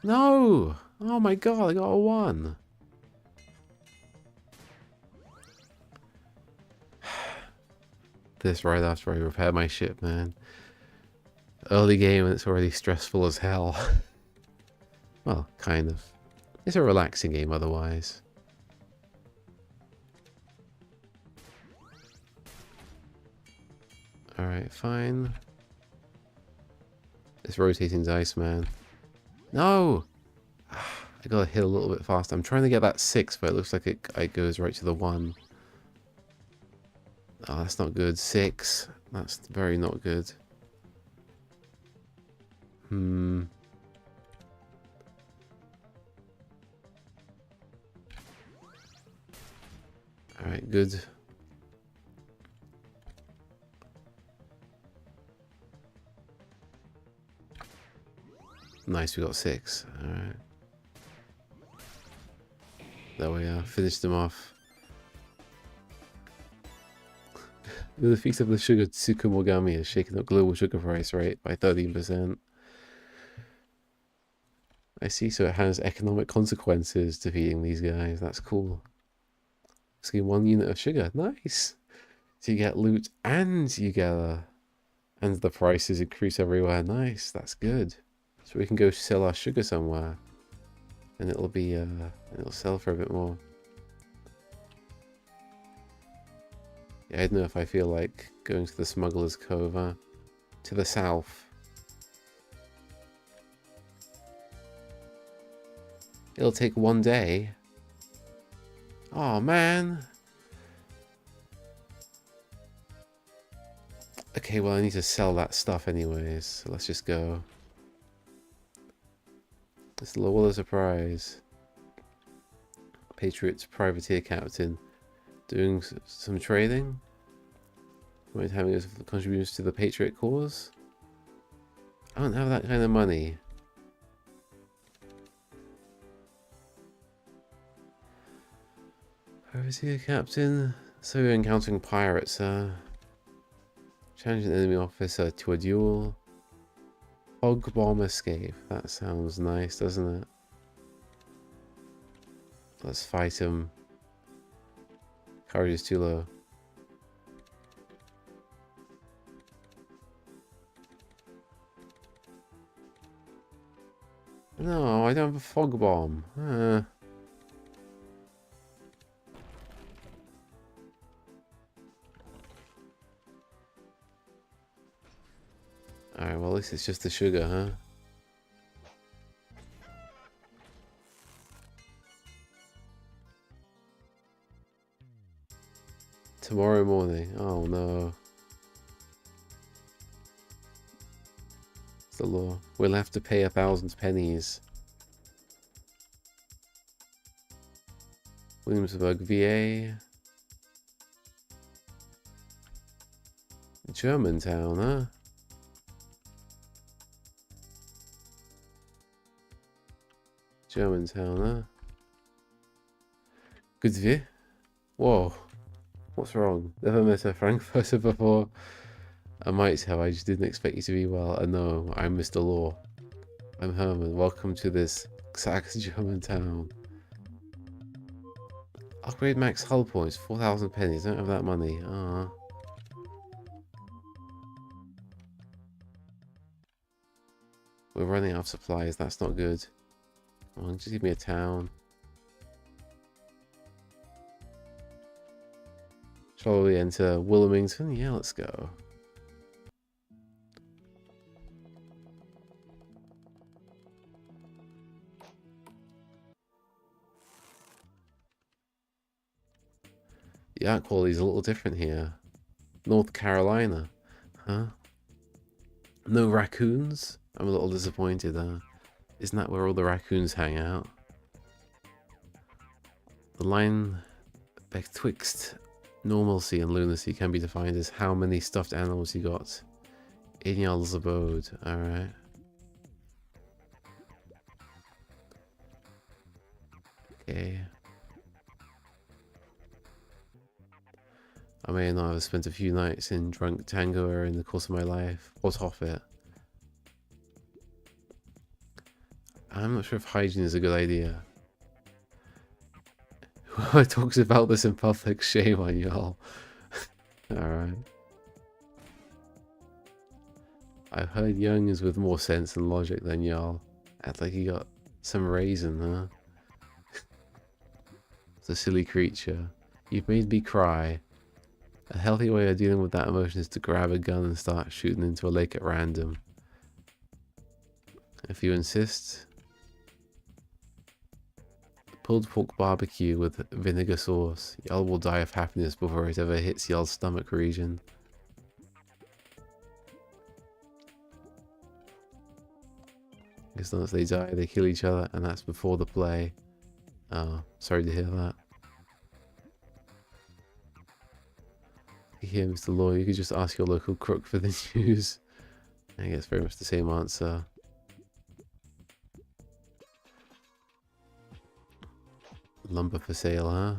S1: No! Oh my god, I got a 1. This right after I repair my ship, man. Early game and it's already stressful as hell. Well, kind of. It's a relaxing game otherwise. Alright, fine. This rotating dice, man. No! I gotta hit a little bit faster. I'm trying to get that 6, but it looks like it goes right to the 1. Oh, that's not good. 6. That's very not good. Alright, good. Nice, we got 6. Alright. There we are. Finished them off. The defeat of the sugar Tsukumogami has shaken up global sugar price rate by 13%. I see, so it has economic consequences defeating these guys. That's cool. Just get 1 unit of sugar. Nice! So you get loot and you get and the prices increase everywhere. Nice, that's good. So we can go sell our sugar somewhere. And it'll be, it'll sell for a bit more. Yeah, I don't know if I feel like going to the Smuggler's Cove, to the south. It'll take 1 day. Oh man. Okay, well I need to sell that stuff anyways, so let's just go. It's what a surprise. Patriot's privateer captain. Doing some trading? Mind having his contributions to the Patriot cause? I don't have that kind of money. Privateer captain? So you're encountering pirates, Challenge an enemy officer to a duel. Hog bomb escape. That sounds nice, doesn't it? Let's fight him. Courage is too low. No, I don't have a fog bomb. Alright, well, at least it's just the sugar, huh? Tomorrow morning. Oh no. It's the law. We'll have to pay 1,000 pennies. Williamsburg, VA. Germantown, huh? Germantown, huh? Good view. Whoa. What's wrong? Never met a Frankfurter before. I might have, I just didn't expect you to be well. No, I'm Mr. Law. I'm Herman. Welcome to this Sax Germantown. Upgrade max hull points, 4,000 pennies. Don't have that money. Ah. We're running out of supplies. That's not good. Come on, just give me a town. Shall we enter Wilmington? Yeah, let's go. The art quality is a little different here. North Carolina. Huh? No raccoons? I'm a little disappointed. Isn't that where all the raccoons hang out? The line betwixt normalcy and lunacy can be defined as how many stuffed animals you got in y'all's abode. Alright. Okay. I may not have spent a few nights in drunk tango in the course of my life. What of it? I'm not sure if hygiene is a good idea. Whoever talks about this in public, shame on y'all. Alright. I've heard young is with more sense and logic than y'all. Act like you got some raisin, huh? It's a silly creature. You've made me cry. A healthy way of dealing with that emotion is to grab a gun and start shooting into a lake at random. If you insist. Pulled pork barbecue with vinegar sauce. Y'all will die of happiness before it ever hits y'all's stomach region. As long as they die, they kill each other, and that's before the play. Oh, sorry to hear that. Here, Mr. Law, you could just ask your local crook for the news. I guess very much the same answer. Lumber for sale, huh?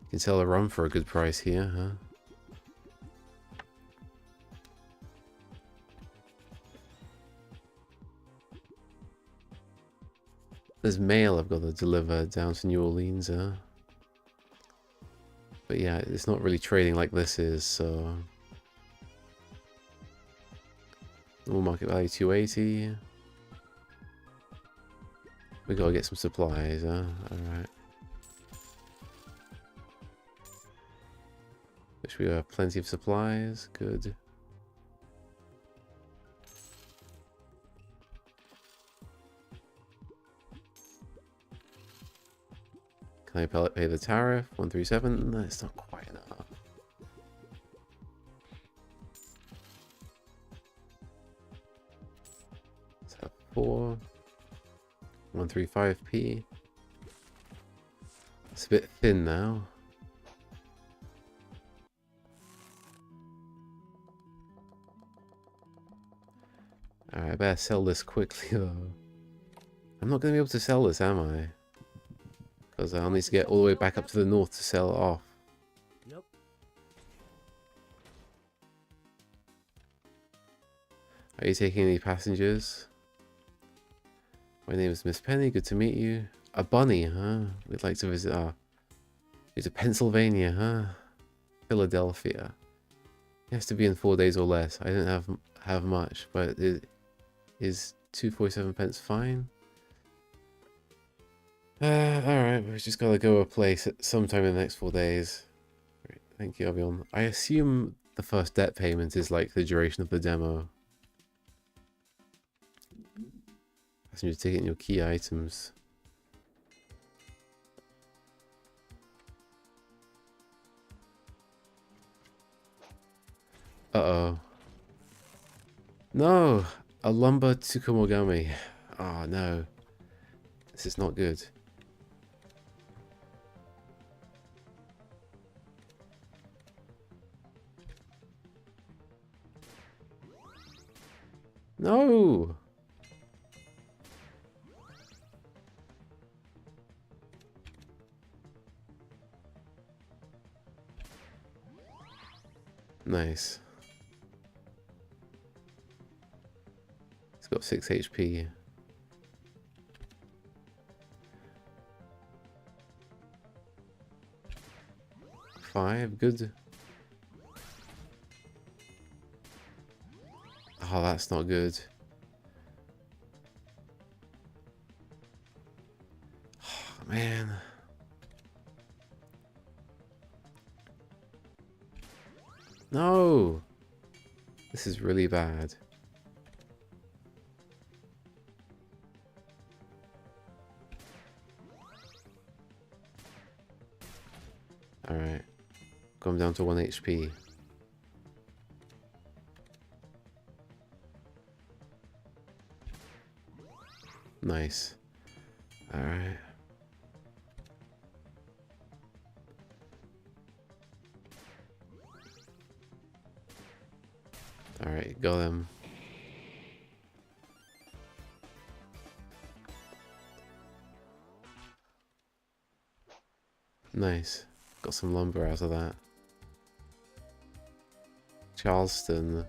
S1: You can sell a rum for a good price here, huh? There's mail I've got to deliver down to New Orleans, huh? But yeah, it's not really trading like this is, so... Normal market value 280. We gotta get some supplies, huh? Alright. Wish we have plenty of supplies. Good. Can I pay the tariff? 137? That's not quite enough. Let's have 4. 135p. It's a bit thin now. Alright, I better sell this quickly though. I'm not going to be able to sell this, am I? Because I'll need to get all the way back up to the north to sell it off.
S3: Yep.
S1: Are you taking any passengers? My name is Miss Penny. Good to meet you. A bunny, huh? We'd like to visit our... It's a Pennsylvania, huh? Philadelphia. It has to be in 4 days or less. I don't have much, but it is 2.47 pence fine. Alright, we've just got to go a place sometime in the next 4 days. Great, thank you, everyone. I assume the first debt payment is like the duration of the demo. Passenger ticket and your key items. Uh-oh. No! A lumber Tsukumogami. Oh, no. This is not good. No! Nice. It's got 6 HP. Five, good. Oh, that's not good. Oh, man. No! This is really bad. Alright. Come down to 1 HP. Nice. Alright. Alright, got him. Nice. Got some lumber out of that. Charleston.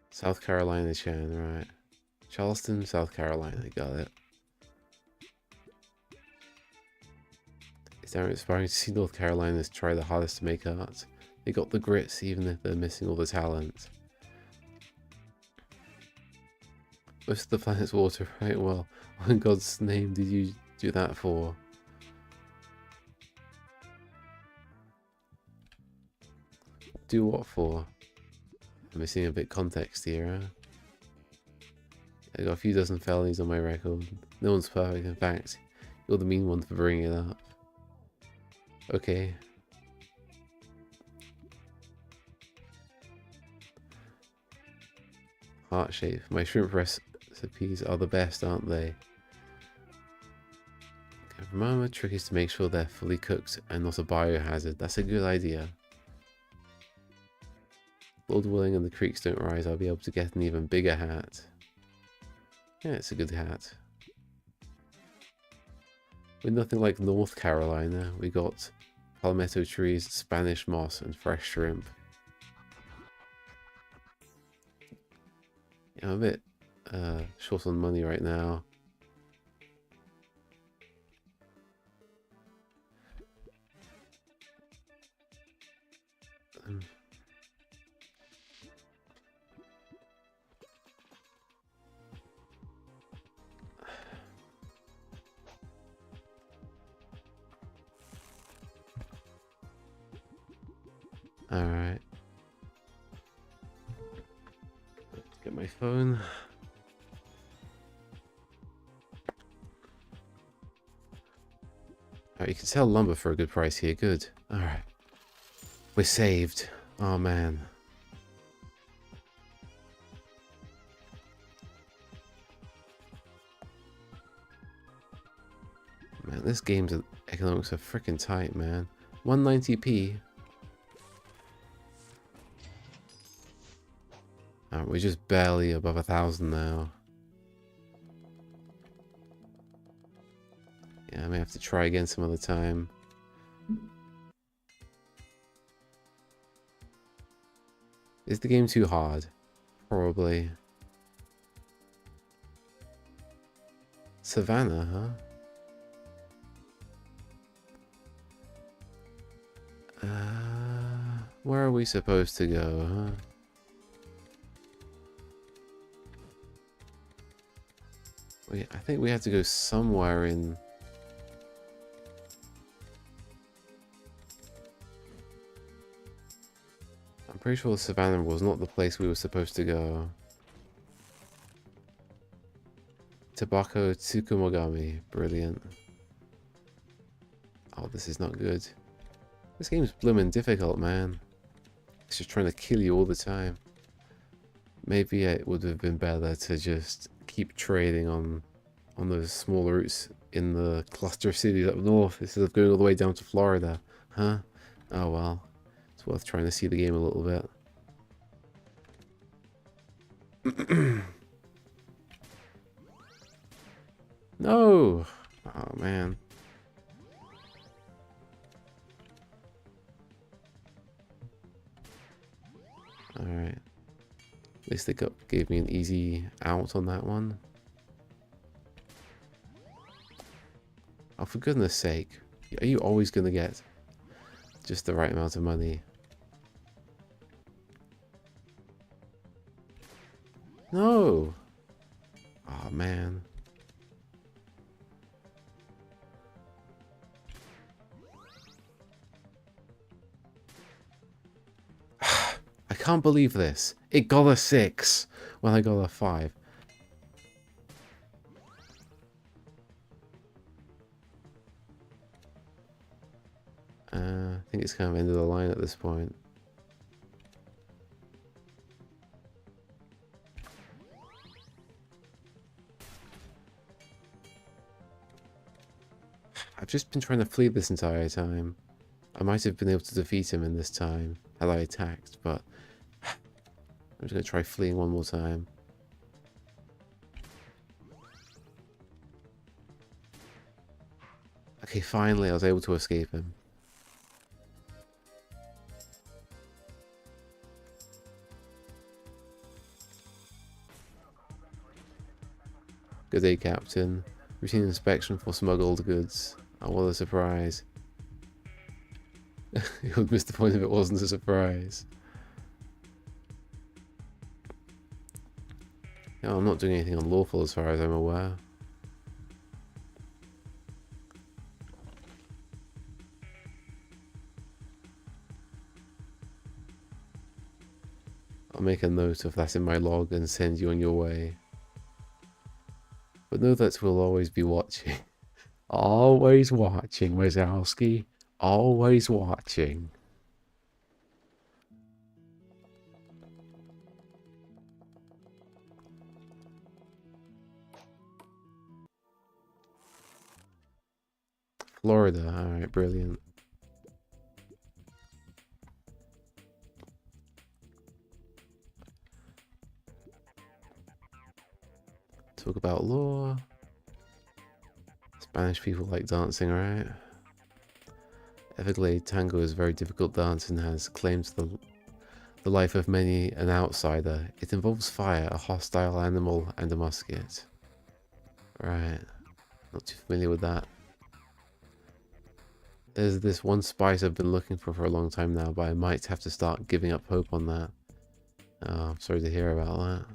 S1: South Carolina, Chan, right. Charleston, South Carolina, got it. It's damn inspiring to see North Carolinas try the hardest to make art. They got the grits even if they're missing all the talent. Most of the planet's water, right? Well, what in God's name did you do that for? Do what for? I'm missing a bit context here, huh? I got a few dozen felonies on my record. No one's perfect, in fact. You're the mean one for bringing it up. Okay. Heart shape. My shrimp recipes are the best, aren't they? Okay, remember, the trick is to make sure they're fully cooked and not a biohazard. That's a good idea. Lord willing and the creeks don't rise, I'll be able to get an even bigger hat. Yeah, it's a good hat. We're nothing like North Carolina. We got palmetto trees, Spanish moss, and fresh shrimp. Yeah, I'm a bit short on money right now. Alright. Get my phone. Alright, you can sell lumber for a good price here. Good. Alright. We're saved. Oh man. Man, this game's economics are freaking tight, man. 190p. Alright, we're just barely above 1,000 now. Yeah, I may have to try again some other time. Is the game too hard? Probably. Savannah, huh? Where are we supposed to go, huh? I think we have to go somewhere in... I'm pretty sure Savannah was not the place we were supposed to go. Tobacco Tsukumogami. Brilliant. Oh, this is not good. This game's bloomin' difficult, man. It's just trying to kill you all the time. Maybe it would have been better to just keep trading on those small routes in the cluster of cities up north instead of going all the way down to Florida. Huh? Oh well. It's worth trying to see the game a little bit. No! Oh man. Alright. At least they gave me an easy out on that one. Oh, for goodness sake. Are you always going to get just the right amount of money? No! Oh, man. I can't believe this. It got a 6 when I got a 5. I think it's kind of end of the line at this point. I've just been trying to flee this entire time. I might have been able to defeat him in this time had I attacked, but I'm just going to try fleeing one more time. Okay, finally I was able to escape him. Good day, Captain. Routine inspection for smuggled goods. Oh, what a surprise. You would miss the point if it wasn't a surprise. No, I'm not doing anything unlawful as far as I'm aware. I'll make a note of that in my log and send you on your way. But know that we'll always be watching. Always watching, Wazowski. Always watching. Florida, alright, brilliant. Talk about law. Spanish people like dancing, right? Everglade tango is a very difficult dance and has claimed the life of many an outsider. It involves fire, a hostile animal, and a musket. Right. Not too familiar with that. There's this one spice I've been looking for a long time now, but I might have to start giving up hope on that. Oh, I'm sorry to hear about that.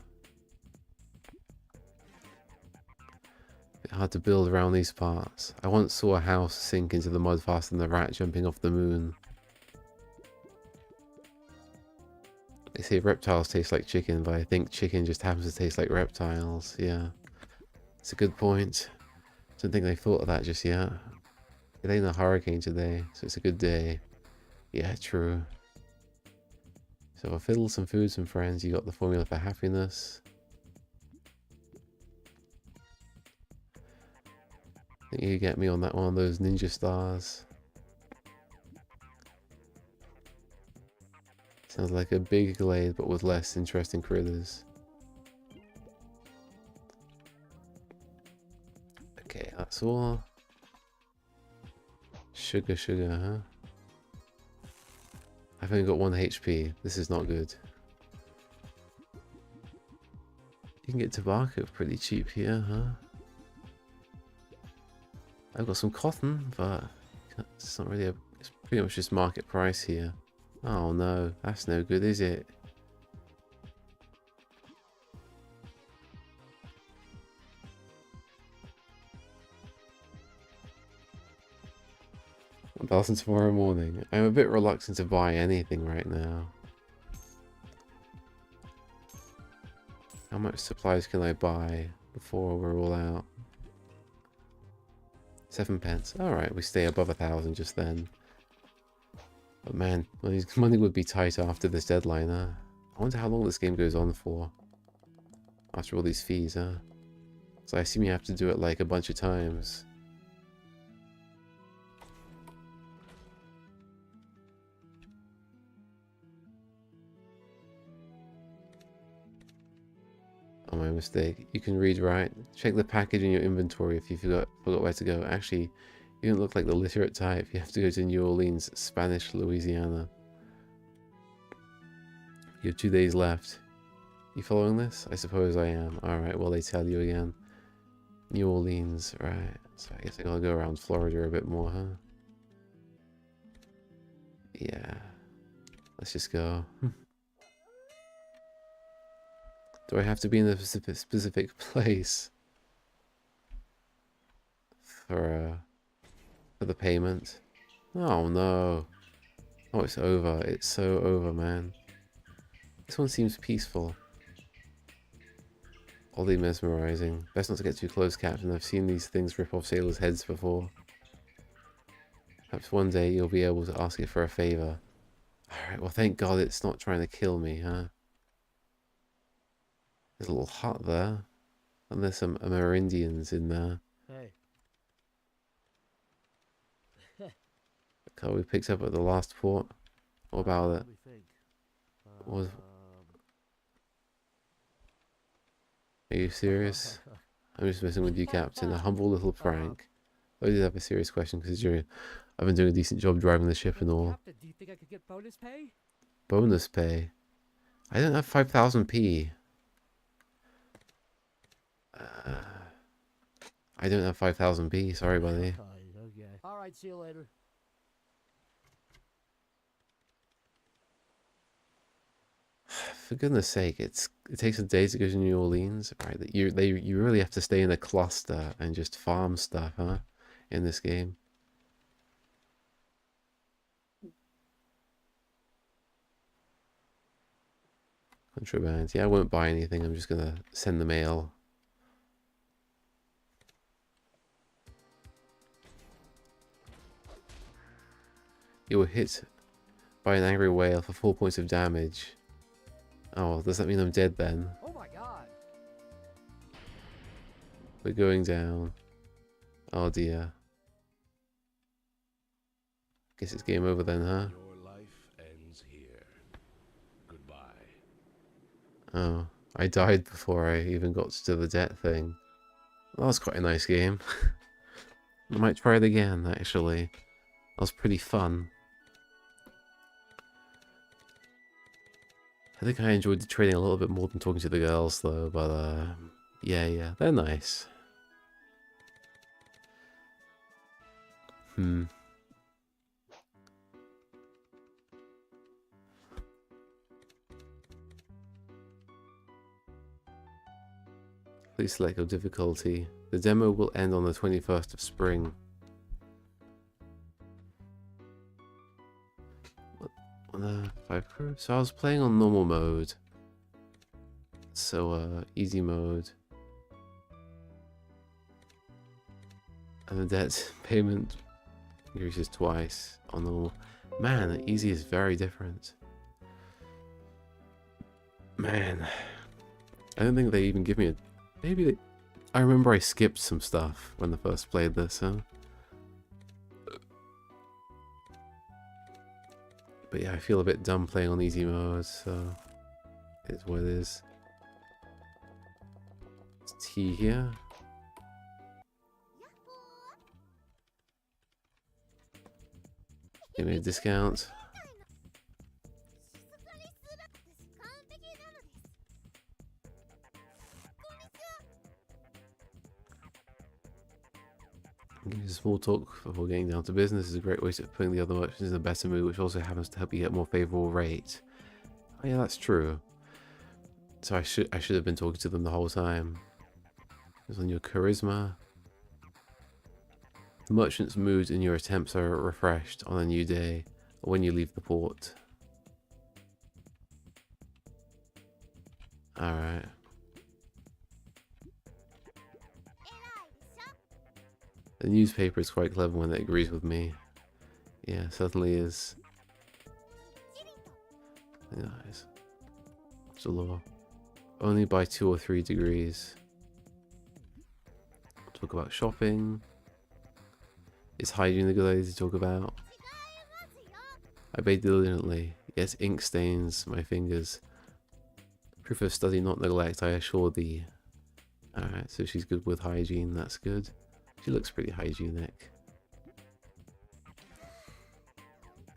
S1: Hard to build around these parts. I once saw a house sink into the mud faster than a rat jumping off the moon. They say reptiles taste like chicken, but I think chicken just happens to taste like reptiles. Yeah, it's a good point. Don't think they thought of that just yet. It ain't a hurricane today, so it's a good day. Yeah, true. So I fiddled some food, some friends. You got the formula for happiness. think you get me on that one of those ninja stars. Sounds like a big glade, but with less interesting critters. Okay, that's all. Sugar, huh? I've only got 1 HP. This is not good. You can get tobacco pretty cheap here, huh? I've got some cotton, but it's not really it's pretty much just market price here. Oh no, that's no good, is it? $1,000 tomorrow morning. I'm a bit reluctant to buy anything right now. How much supplies can I buy before we're all out? 7 pence. Alright, we stay above 1,000 just then. But man, money would be tight after this deadline, huh? I wonder how long this game goes on for. After all these fees, huh? So I assume you have to do it like a bunch of times. Oh, my mistake. You can read right. Check the package in your inventory if you forgot where to go. Actually, you don't look like the literate type. You have to go to New Orleans, Spanish Louisiana. You have 2 days left. You following this? I suppose I am. Alright, well, they tell you again. New Orleans, right. So I guess I gotta go around Florida a bit more, huh? Yeah. Let's just go. Do I have to be in a specific place for the payment? Oh no. Oh, it's over. It's so over, man. This one seems peaceful. Oddly mesmerizing. Best not to get too close, Captain. I've seen these things rip off sailors' heads before. Perhaps one day you'll be able to ask it for a favor. Alright, well thank God it's not trying to kill me, huh? There's a little hut there. And there's some Amerindians in there.
S3: Hey.
S1: The car we picked up at the last port. What about it? Was... Are you serious? I'm just messing with you, Captain. A humble little prank. I did have a serious question considering I've been doing a decent job driving the ship and all.
S3: Captain, do you think I could get bonus pay?
S1: Bonus pay? I don't have 5,000p. I don't have 5,000p. Sorry, buddy.
S3: Okay. Alright, see you later.
S1: For goodness sake, it takes a day to go to New Orleans, right? That you really have to stay in a cluster and just farm stuff, huh? In this game. Contraband. Yeah, I won't buy anything. I'm just gonna send the mail. You were hit by an angry whale for 4 points of damage. Oh, does that mean I'm dead then?
S3: Oh my god.
S1: We're going down. Oh dear. Guess it's game over then, huh?
S4: Your life ends here. Goodbye.
S1: Oh, I died before I even got to the debt thing. That was quite a nice game. I might try it again, actually. That was pretty fun. I think I enjoyed the trading a little bit more than talking to the girls, though, but, yeah, they're nice. Please select your difficulty. The demo will end on the 21st of spring. Five crew. So I was playing on normal mode. So easy mode. And the debt payment increases twice on normal. Man, easy is very different. Man, I don't think they even give me a. Maybe I remember I skipped some stuff when I first played this, huh? But yeah, I feel a bit dumb playing on easy mode, so it's what it is. It's tea here. Give me a discount. Give you small talk before getting down to business is a great way of putting the other merchants in a better mood, which also happens to help you get a more favourable rate. Oh yeah, that's true. So I should have been talking to them the whole time. It's on your charisma. The merchant's mood and your attempts are refreshed on a new day, or when you leave the port. Alright. The newspaper is quite clever when it agrees with me. Yeah, certainly is. Nice. What's the law? Only by 2 or 3 degrees. Talk about shopping. Is hygiene a good idea to talk about? I bathe diligently. Yes, ink stains my fingers. Proof of study, not neglect, I assure thee. Alright, so she's good with hygiene, that's good. She looks pretty hygienic.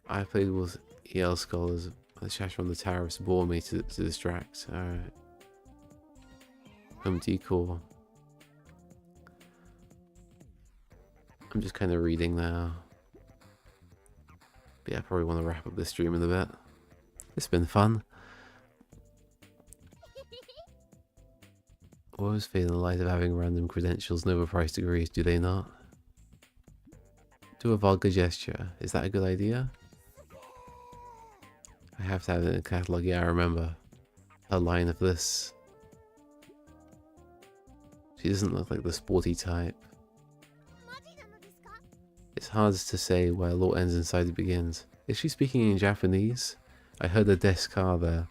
S1: I played with EL scholars. The chatter on the terrace bore me to distract. Alright. Home decor. I'm just kind of reading now. But yeah, I probably want to wrap up this stream in a bit. It's been fun. Always feel the light of having random credentials and overpriced degrees, do they not? Do a vulgar gesture. Is that a good idea? I have to have it in a catalogue, yeah, I remember. A line of this. She doesn't look like the sporty type. It's hard to say where law ends and society begins. Is she speaking in Japanese? I heard a desu ka there.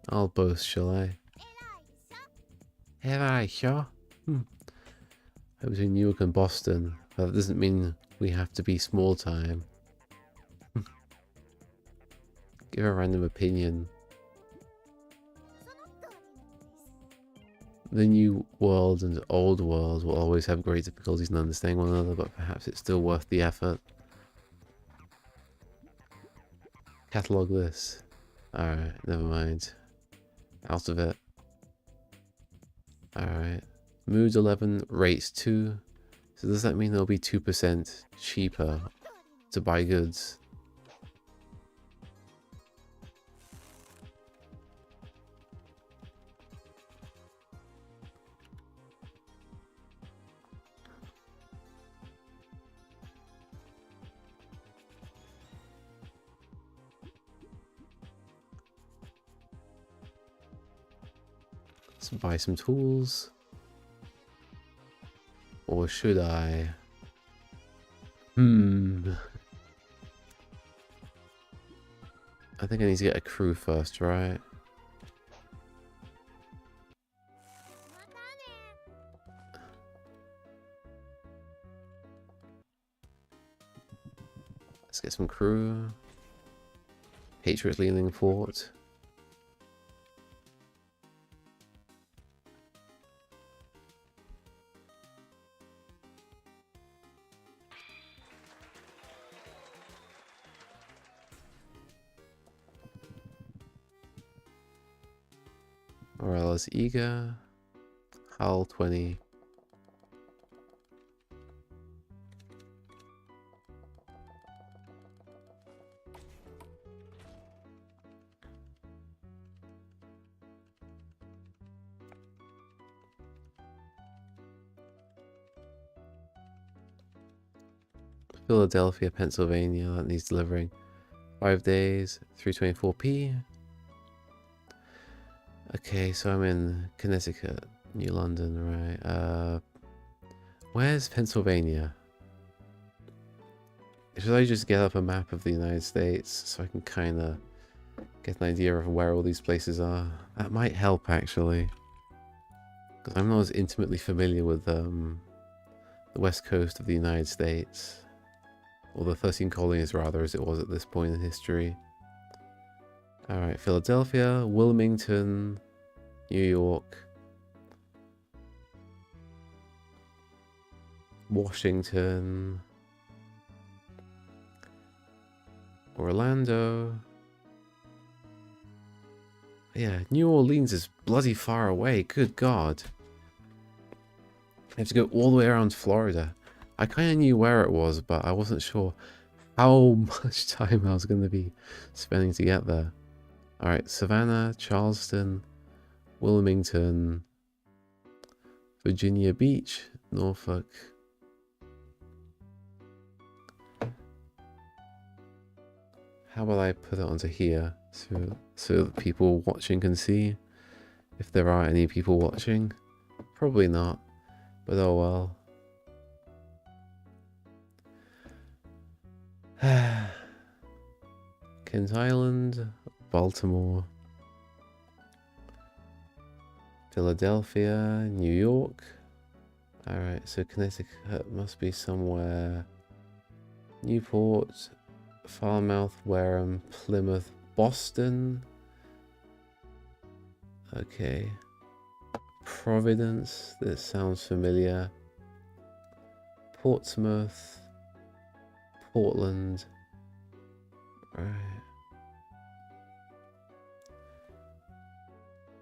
S1: I'll boast, shall I? Erai, sure. I was in Newark and Boston, but that doesn't mean we have to be small time. Give a random opinion. The new world and old world will always have great difficulties in understanding one another, but perhaps it's still worth the effort. Catalogue this. Alright, never mind. Out of it. Alright. Moods 11, rates 2. So does that mean there'll be 2% cheaper to buy goods? Let's buy some tools. Or should I? I think I need to get a crew first, right? Let's get some crew. Patriot leaning fort. Morales eager. Hull 20. Philadelphia, Pennsylvania, that needs delivering. 5 days, 324p. Okay, so I'm in Connecticut, New London, right? Where's Pennsylvania? Should I just get up a map of the United States so I can kind of Get an idea of where all these places are. That might help actually, because I'm not as intimately familiar with the west coast of the United States, or the 13 colonies rather, as it was at this point in history. Alright, Philadelphia, Wilmington, New York, Washington, Orlando. Yeah, New Orleans is bloody far away, good God. I have to go all the way around Florida. I kind of knew where it was, but I wasn't sure how much time I was going to be spending to get there. Alright, Savannah, Charleston, Wilmington, Virginia Beach, Norfolk. How about I put it onto here so that people watching can see if there are any people watching? Probably not, but oh well. Kent Island, Baltimore, Philadelphia, New York. Alright, so Connecticut must be somewhere. Newport, Falmouth, Wareham, Plymouth, Boston. Okay. Providence, this sounds familiar. Portsmouth, Portland. Alright.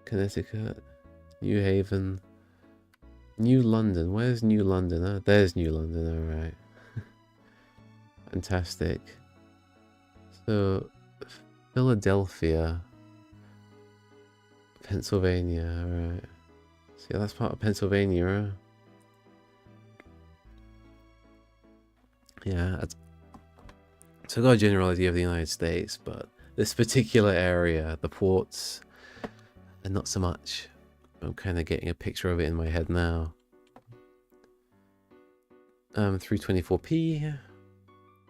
S1: Connecticut, New Haven, New London. Where's New London? Oh, there's New London, alright. Fantastic. So, Philadelphia, Pennsylvania, alright. So yeah, that's part of Pennsylvania, huh? Yeah, so I got a general idea of the United States, but this particular area, the ports, and not so much. I'm kind of getting a picture of it in my head now. 324p. So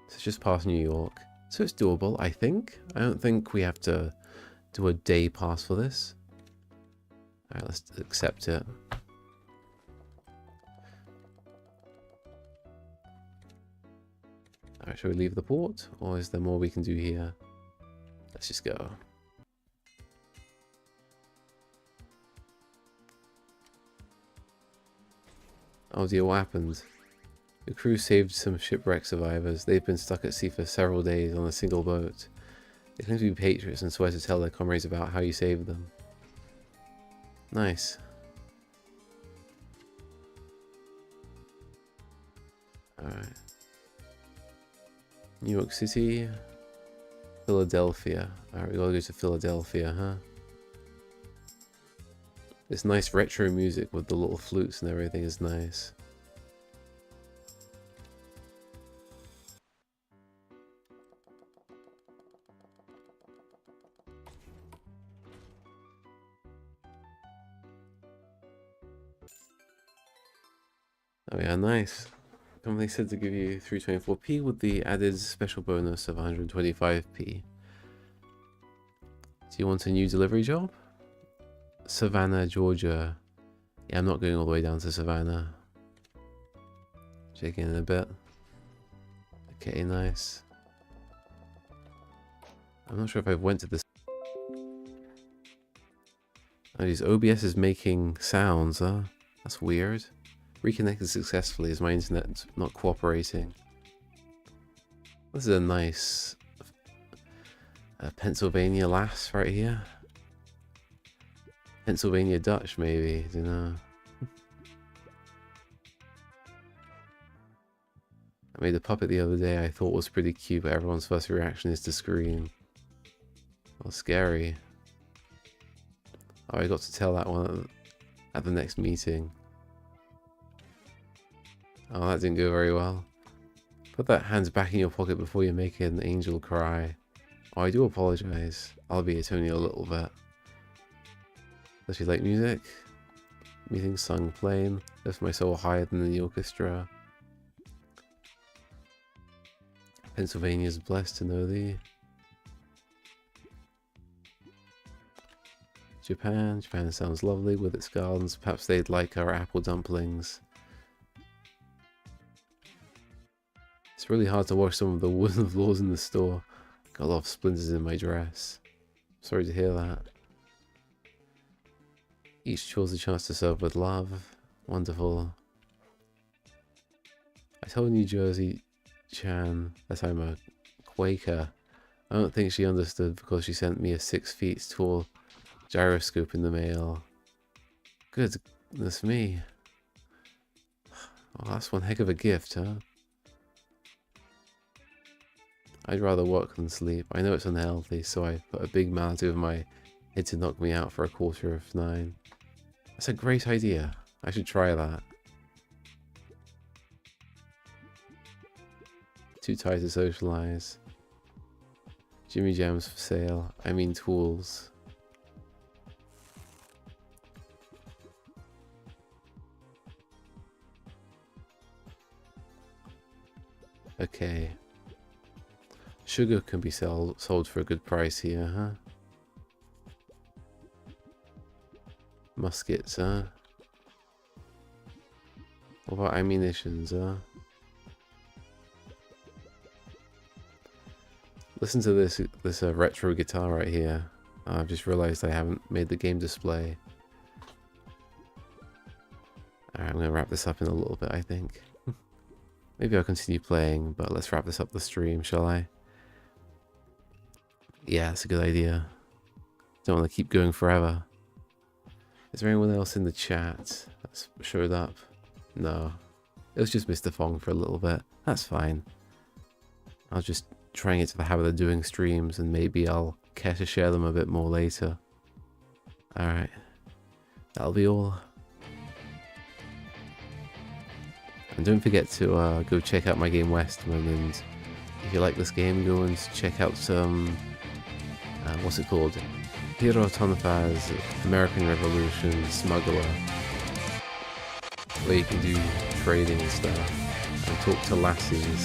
S1: it's just past New York. So it's doable, I think. I don't think we have to do a day pass for this. Alright, let's accept it. Alright, shall we leave the port? Or is there more we can do here? Let's just go. Oh dear, what happened? The crew saved some shipwreck survivors. They've been stuck at sea for several days on a single boat. They claim to be patriots and swear to tell their comrades about how you saved them. Nice. Alright. New York City. Philadelphia. Alright, we gotta go to Philadelphia, huh? This nice retro music with the little flutes and everything is nice. Oh yeah, nice. Company said to give you 324p with the added special bonus of 125p. Do you want a new delivery job? Savannah, Georgia. Yeah, I'm not going all the way down to Savannah. Check in a bit. Okay, nice. I'm not sure if I went to this. Oh, these OBS is making sounds, huh? That's weird. Reconnected successfully. Is my internet not cooperating? This is a nice Pennsylvania lass right here. Pennsylvania Dutch, maybe, I don't know. I made a puppet the other day I thought was pretty cute, but everyone's first reaction is to scream. Well, scary. Oh, I got to tell that one at the next meeting. Oh, that didn't go very well. Put that hands back in your pocket before you make an angel cry. Oh, I do apologize. Albeit only a little bit. Does she like music? Meeting sung plain. Lift my soul higher than the orchestra. Pennsylvania's blessed to know thee. Japan. Japan sounds lovely with its gardens. Perhaps they'd like our apple dumplings. It's really hard to wash some of the wooden floors in the store. Got a lot of splinters in my dress. Sorry to hear that. Each chose a chance to serve with love. Wonderful. I told New Jersey Chan that I'm a Quaker. I don't think she understood because she sent me a 6 feet tall gyroscope in the mail. Goodness me. Oh, that's one heck of a gift, huh? I'd rather work than sleep. I know it's unhealthy, so I put a big mallet over my head to knock me out for 9:15. That's a great idea. I should try that. Too tired to socialize. Jimmy Jams for sale. I mean tools. Okay. Sugar can be sold for a good price here, huh? Muskets, huh? What about ammunitions, huh? Listen to this retro guitar right here. I've just realized I haven't made the game display. Alright, I'm going to wrap this up in a little bit, I think. Maybe I'll continue playing, but let's wrap this up the stream, shall I? Yeah, that's a good idea. Don't want to keep going forever. Is there anyone else in the chat that's showed up? No. It was just Mr. Fong for a little bit. That's fine. I'll just try and get to the habit of doing streams, and maybe I'll care to share them a bit more later. Alright. That'll be all. And don't forget to go check out my game Westman, and if you like this game, go and check out some... what's it called? Hiro Tonfa's American Revolution Smuggler, where you can do trading and stuff and talk to lassies.